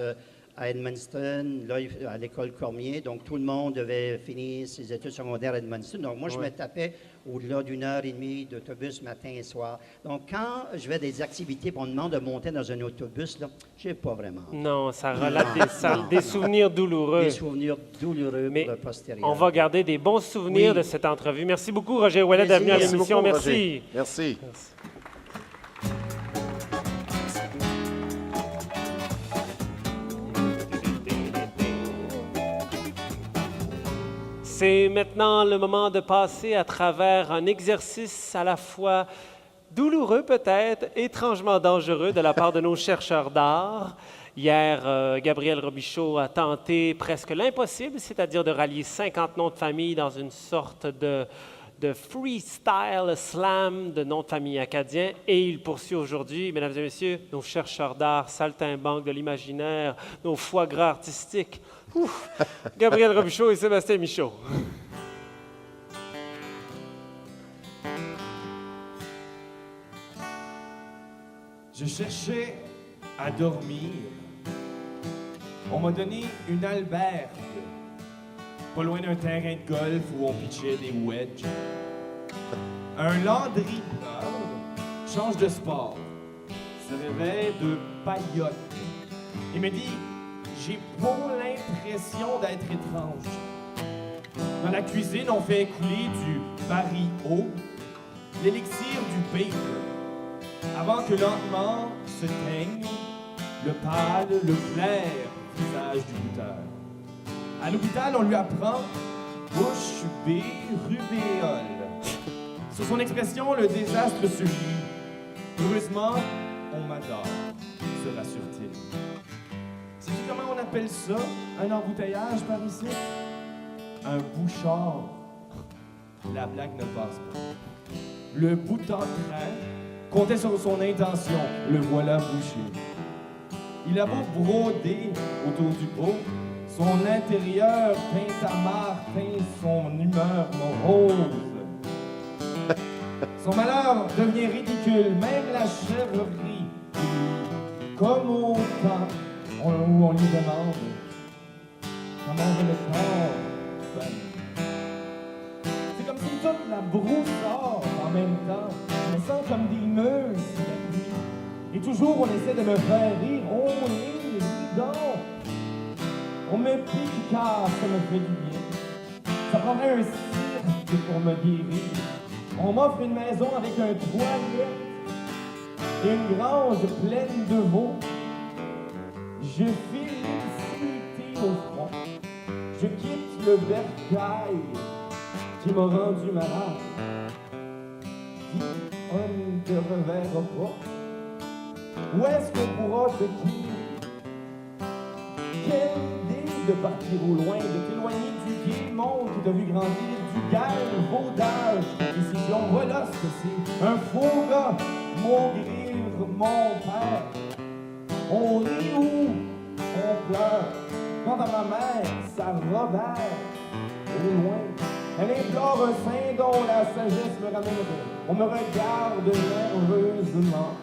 Speaker 11: à Edmundston, là, à l'école Cormier, donc tout le monde devait finir ses études secondaires à Edmundston. Donc moi, je me tapais au-delà d'1 heure et demie d'autobus matin et soir. Donc quand je vais à des activités, puis on me demande de monter dans un autobus, là, je n'ai pas vraiment.
Speaker 2: Non, ça relate
Speaker 11: Non,
Speaker 2: des souvenirs douloureux.
Speaker 11: Des souvenirs douloureux
Speaker 2: Mais
Speaker 11: pour le postérieur.
Speaker 2: on va garder des bons souvenirs
Speaker 11: Oui.
Speaker 2: de cette entrevue. Merci beaucoup, Roger Ouellet, d'être venu à
Speaker 11: Merci
Speaker 2: l'émission.
Speaker 1: beaucoup,
Speaker 2: Merci.
Speaker 1: Roger. Merci.
Speaker 2: C'est maintenant le moment de passer à travers un exercice à la fois douloureux peut-être, étrangement dangereux de la part de nos chercheurs d'art. Hier, Gabriel Robichaud a tenté presque l'impossible, c'est-à-dire de rallier 50 noms de famille dans une sorte de freestyle slam de noms de famille acadiens. Et il poursuit aujourd'hui, mesdames et messieurs, nos chercheurs d'art, saltimbanques de l'imaginaire, nos foie gras artistiques. Ouf! Gabriel Robichaud et Sébastien Michaud.
Speaker 12: Je cherchais à dormir. On m'a donné une albergue, pas loin d'un terrain de golf où on pitchait des wedges. Un landripeur change de sport, se réveille de paillote. Il me dit, j'ai pas l'impression d'être étrange. Dans la cuisine, on fait couler du baril-eau, l'élixir du baker, avant que lentement se teigne le pâle, le clair visage du goûteur. À l'hôpital, on lui apprend bouche bée, rubéole. Sur son expression, le désastre se lit. Heureusement, on m'adore, se rassure-t-il. Sais-tu comment on appelle ça, un embouteillage par ici? Un bouchard. La blague ne passe pas. Le bout en train comptait sur son intention, le voilà bouché. Il a beau broder autour du pot, Son intérieur teint amar, teint son humeur morose. Son malheur devient ridicule, même la chèvrerie. Comme au temps où on lui demande comment va le corps. Ben, c'est comme si toute la brousse sort en même temps. Je me sens comme des meules sous la pluie. Et toujours on essaie de me faire rire. On rit, donc. On me pique car ça me fait du bien. Ça prendrait un cirque pour me guérir. On m'offre une maison avec un toilette et une grange pleine de veaux. Je file l'utilité au front. Je quitte le bercail qui m'a rendu malade. Dis, on ne te reverra pas. Où est-ce qu'on pourra te quitter? Quelle idée de partir au loin, de t'éloigner du gai monde qui t'a vu grandir, du galvaudage. Décision, voilà ce que c'est. Un faux gars, maugrir mon père. On rit ou on pleure. Quant à ma mère, sa Robert, au loin, elle implore un saint dont la sagesse me ramènerait. On me regarde nerveusement.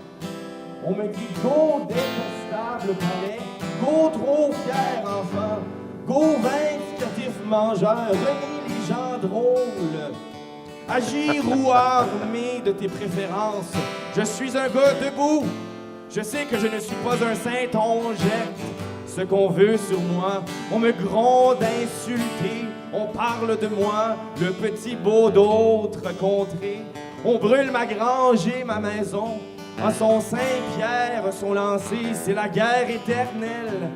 Speaker 12: On me dit go détestable palais, go trop fier enfant, go vindicatif mangeur, venez les gens drôles. Agir ou armé de tes préférences, je suis un gars debout. Je sais que je ne suis pas un saint, on jette ce qu'on veut sur moi. On me gronde insulté, on parle de moi, le petit beau d'autres contrées. On brûle ma grange et ma maison. À son Saint-Pierre sont lancés, c'est la guerre éternelle.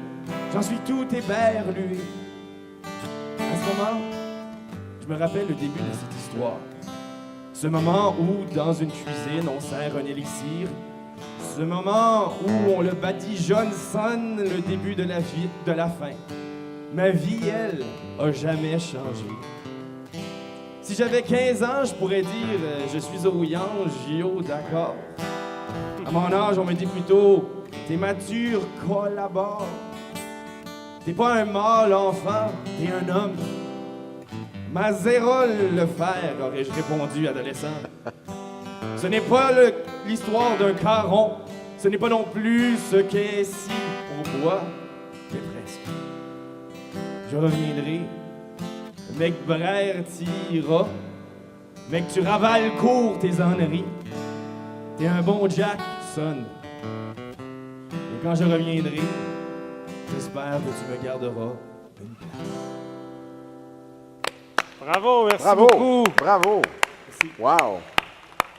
Speaker 12: J'en suis tout éberlué. À ce moment, je me rappelle le début de cette histoire. Ce moment où, dans une cuisine, on sert un élixir. Ce moment où on le badigeonne sonne le début de la vie, de la fin. Ma vie, elle, a jamais changé. Si j'avais 15 ans, je pourrais dire je suis ouillant, Gio, d'accord. À mon âge, on me dit plutôt t'es mature, collabore. T'es pas un mâle enfant, t'es un homme. Mazérol le fer, aurais-je répondu adolescent. Ce n'est pas l'histoire d'un caron, ce n'est pas non plus ce qu'est ici au bois, mais presque. Je reviendrai, mec brère t'ira, mec tu ravales court tes enneries. T'es un bon Jack, sonne. Et quand je reviendrai, j'espère que tu me garderas une place.
Speaker 2: Bravo, merci
Speaker 1: Bravo,
Speaker 2: beaucoup.
Speaker 1: bravo.
Speaker 2: Merci.
Speaker 1: Wow.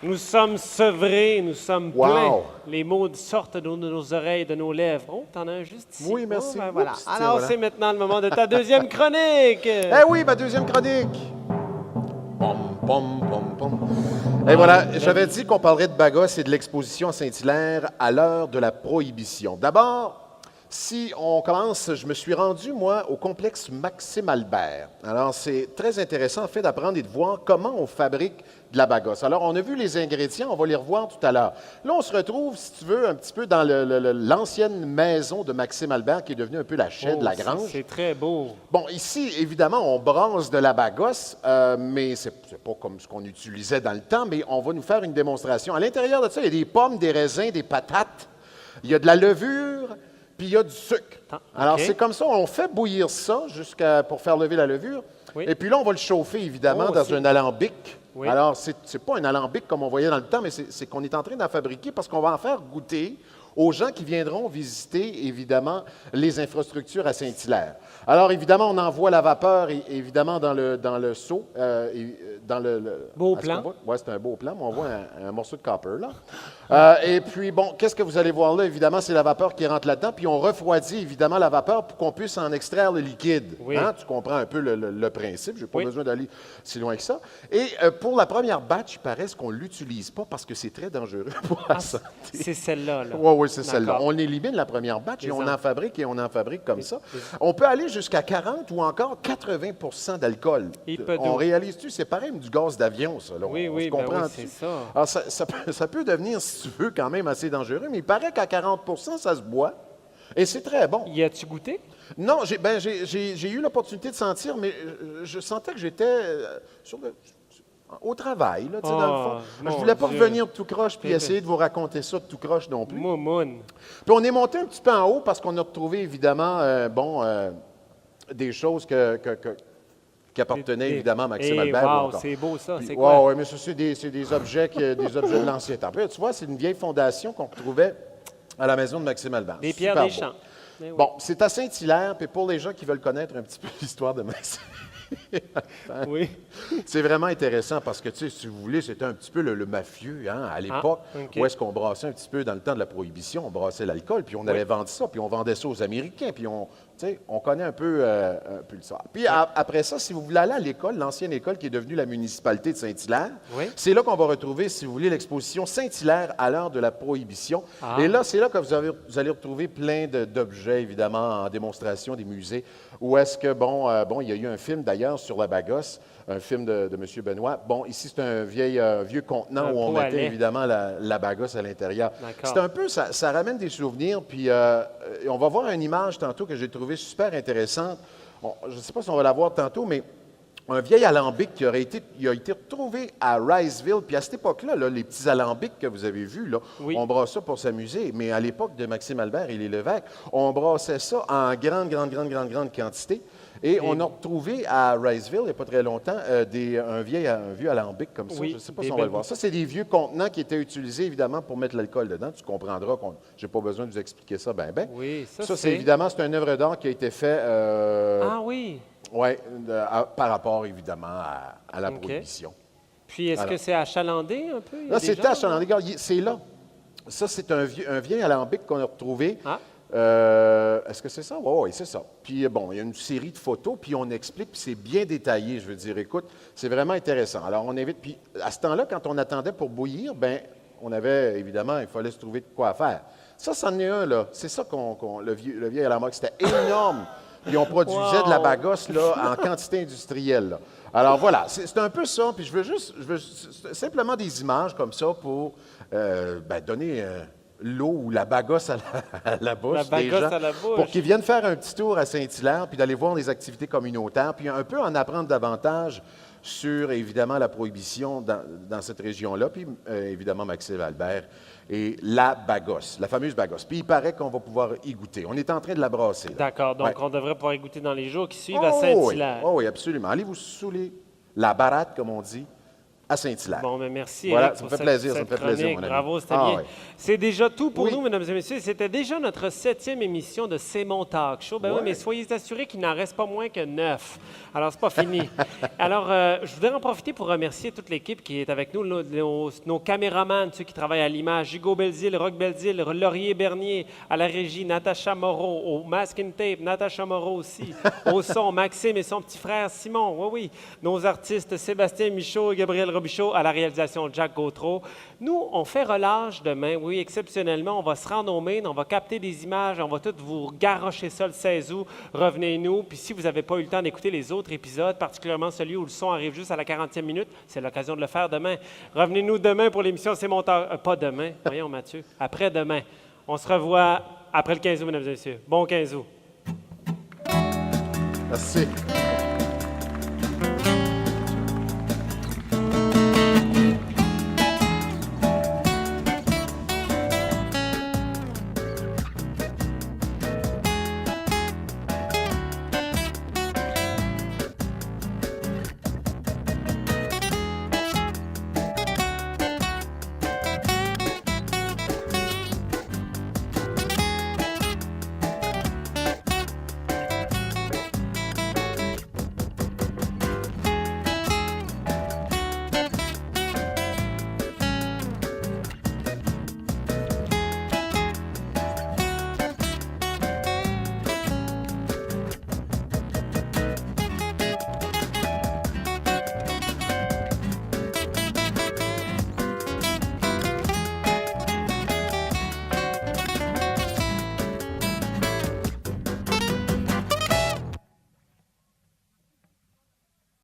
Speaker 2: Nous sommes sevrés, nous sommes
Speaker 1: Wow.
Speaker 2: pleins. Les mots sortent de nos oreilles, de nos lèvres. Oh, t'en as un juste ici.
Speaker 1: Oui, merci.
Speaker 2: Oh, ben voilà.
Speaker 1: Oups, tiens,
Speaker 2: Alors,
Speaker 1: voilà.
Speaker 2: c'est maintenant le moment de ta deuxième chronique.
Speaker 1: Eh oui, ma deuxième chronique. Pom, pom, pom, pom. Et voilà, j'avais dit qu'on parlerait de Bagos et de l'exposition à Saint-Hilaire à l'heure de la prohibition. D'abord, si on commence, je me suis rendu, moi, au complexe Maxime Albert. Alors, c'est très intéressant, en fait, d'apprendre et de voir comment on fabrique de la Bagos. Alors, on a vu les ingrédients, on va les revoir tout à l'heure. Là, on se retrouve, si tu veux, un petit peu dans l'ancienne maison de Maxime Albert, qui est devenue un peu la chaîne de la grange.
Speaker 2: C'est très beau.
Speaker 1: Bon, ici, évidemment, on brasse de la Bagos, mais c'est pas comme ce qu'on utilisait dans le temps, mais on va nous faire une démonstration. À l'intérieur de ça, il y a des pommes, des raisins, des patates, il y a de la levure, puis il y a du sucre. Alors, c'est comme ça, on fait bouillir ça pour faire lever la levure.
Speaker 2: Oui.
Speaker 1: Et puis là, on va le chauffer, évidemment,
Speaker 2: Oh,
Speaker 1: dans
Speaker 2: c'est-
Speaker 1: un alambic.
Speaker 2: Oui.
Speaker 1: Alors, c'est pas un alambic comme on voyait dans le temps, mais c'est qu'on est en train d'en fabriquer parce qu'on va en faire goûter aux gens qui viendront visiter, évidemment, les infrastructures à Saint-Hilaire. Alors, évidemment, on envoie la vapeur, évidemment, dans le seau. Dans
Speaker 2: Beau plan.
Speaker 1: Oui, c'est un beau plan, mais on voit un morceau de copper, là. Et puis, bon, qu'est-ce que vous allez voir là? Évidemment, c'est la vapeur qui rentre là-dedans, puis on refroidit, évidemment, la vapeur pour qu'on puisse en extraire le liquide.
Speaker 2: Oui.
Speaker 1: Hein? Tu comprends un peu le principe, je n'ai pas
Speaker 2: Oui.
Speaker 1: besoin d'aller si loin que ça. Et pour la première batch, il paraît qu'on ne l'utilise pas parce que c'est très dangereux pour la santé.
Speaker 2: C'est celle-là. Là.
Speaker 1: Oui, c'est celle-là.
Speaker 2: D'accord.
Speaker 1: On élimine la première batch et
Speaker 2: Les
Speaker 1: on
Speaker 2: en-
Speaker 1: en fabrique comme ça. On peut aller jusqu'à 40 ou encore 80 d'alcool. On réalise-tu? C'est pareil du gaz d'avion, ça. Là.
Speaker 2: Oui,
Speaker 1: On
Speaker 2: oui,
Speaker 1: se
Speaker 2: ben oui,
Speaker 1: comprend-tu?
Speaker 2: c'est ça.
Speaker 1: Alors, ça peut devenir, si tu veux, quand même assez dangereux, mais il paraît qu'à 40 ça se boit. Et c'est très bon.
Speaker 2: Y as-tu goûté?
Speaker 1: Non, j'ai eu l'opportunité de sentir, mais je sentais que j'étais au travail, là, tu sais, dans le fond. Je ne voulais pas revenir de tout croche puis essayer de vous raconter ça de tout croche non plus.
Speaker 2: Moumoune.
Speaker 1: Puis on est monté un petit peu en haut parce qu'on a retrouvé, évidemment, des choses qui appartenaient évidemment à Maxime Albert.
Speaker 2: Wow, c'est beau ça, c'est quoi?
Speaker 1: Oui, mais ça, c'est des objets de l'ancien temps. Puis, tu vois, c'est une vieille fondation qu'on retrouvait à la maison de Maxime Albert.
Speaker 2: Des pierres
Speaker 1: Super
Speaker 2: des
Speaker 1: beau.
Speaker 2: champs. Oui.
Speaker 1: Bon, c'est à Saint-Hilaire, puis pour les gens qui veulent connaître un petit peu l'histoire de Maxime,
Speaker 2: oui.
Speaker 1: C'est vraiment intéressant parce que, tu sais, si vous voulez, c'était un petit peu le mafieux, hein, à l'époque, où est-ce qu'on brassait un petit peu dans le temps de la Prohibition, on brassait l'alcool, puis on allait vendre ça, puis on vendait ça aux Américains, puis on connaît un peu ça. Puis après ça, si vous voulez aller à l'école, l'ancienne école qui est devenue la municipalité de Saint-Hilaire, c'est là qu'on va retrouver, si vous voulez, l'exposition Saint-Hilaire à l'heure de la Prohibition. Et là, c'est là que vous allez retrouver plein d'objets, évidemment, en démonstration des musées, où est-ce que, il y a eu un film d'ailleurs sur la Bagosse, un film de M. Benoît. Bon, ici, c'est un vieux contenant où on mettait évidemment la Bagosse à l'intérieur. C'est un peu, ça ramène des souvenirs, puis on va voir une image tantôt que j'ai trouvée super intéressante. Bon, je ne sais pas si on va la voir tantôt, mais un vieil alambic qui a été retrouvé à Riceville. Puis à cette époque-là, là, les petits alambics que vous avez vus, là, on brasse ça pour s'amuser. Mais à l'époque de Maxime Albert et les Levesque, on brassait ça en grande quantité. Et on a retrouvé à Riceville, il n'y a pas très longtemps, un vieux alambic comme ça. Je ne sais pas si on va le voir. Ça, c'est des vieux contenants qui étaient utilisés, évidemment, pour mettre l'alcool dedans. Tu comprendras que je n'ai pas besoin de vous expliquer ça
Speaker 2: Oui,
Speaker 1: ça, c'est évidemment, c'est une œuvre d'art qui a été fait...
Speaker 2: oui.
Speaker 1: Oui, par rapport, évidemment, à la Prohibition.
Speaker 2: Puis, est-ce que c'est achalandé un peu?
Speaker 1: Là, c'était achalandé. Regarde, c'est là. Ça, c'est un vieil alambic qu'on a retrouvé. Est-ce que c'est ça? Oui, c'est ça. Puis, il y a une série de photos, puis on explique, puis c'est bien détaillé, je veux dire. Écoute, c'est vraiment intéressant. Alors, on invite... Puis, à ce temps-là, quand on attendait pour bouillir, on avait, évidemment, il fallait se trouver de quoi faire. Ça, c'en est un, là. C'est ça le vieil alambic. C'était énorme. Puis on produisait de la Bagosse là, en quantité industrielle. Là. Alors voilà, c'est un peu ça. Puis je veux simplement des images comme ça pour donner l'eau ou la Bagosse à la bouche des gens, pour qu'ils viennent faire un petit tour à Saint-Hilaire, puis d'aller voir les activités communautaires, puis un peu en apprendre davantage sur, évidemment, la Prohibition dans cette région-là, puis évidemment Maxime Albert et la Bagosse, la fameuse Bagosse. Puis il paraît qu'on va pouvoir y goûter. On est en train de la brasser.
Speaker 2: D'accord, donc on devrait pouvoir y goûter dans les jours qui suivent à Saint-Hilaire.
Speaker 1: Oui, absolument. Allez vous saouler la baratte, comme on dit, à Saint-Hilaire.
Speaker 2: Bon, mais merci.
Speaker 1: Voilà,
Speaker 2: Eric,
Speaker 1: ça me fait plaisir, mon ami.
Speaker 2: Bravo, c'était bien.
Speaker 1: Ouais.
Speaker 2: C'est déjà tout pour nous, mesdames et messieurs. C'était déjà notre 7e émission de C'est mon talk show. Oui, mais soyez assurés qu'il n'en reste pas moins que 9. Alors, c'est pas fini. Alors, je voudrais en profiter pour remercier toute l'équipe qui est avec nous, nos caméramans, ceux qui travaillent à l'image, Hugo Belzile, Roch Belzile, Laurier Bernier, à la régie, Natacha Moreau, au masking tape, Natacha Moreau aussi, au son, Maxime et son petit frère Simon, oui. Nos artistes, Sébastien Michaud et Gabriel Robichaud, à la réalisation, Jack Gautreau. Nous, on fait relâche demain, oui, exceptionnellement. On va se rendre au Maine, on va capter des images, on va tout vous garrocher ça le 16 août. Revenez-nous. Puis si vous n'avez pas eu le temps d'écouter les autres épisodes, particulièrement celui où le son arrive juste à la 40e minute, c'est l'occasion de le faire demain. Revenez-nous demain pour l'émission C'est mon talk. Pas demain, voyons Mathieu, après-demain. On se revoit après le 15 août, mesdames et messieurs. Bon 15 août.
Speaker 1: Merci.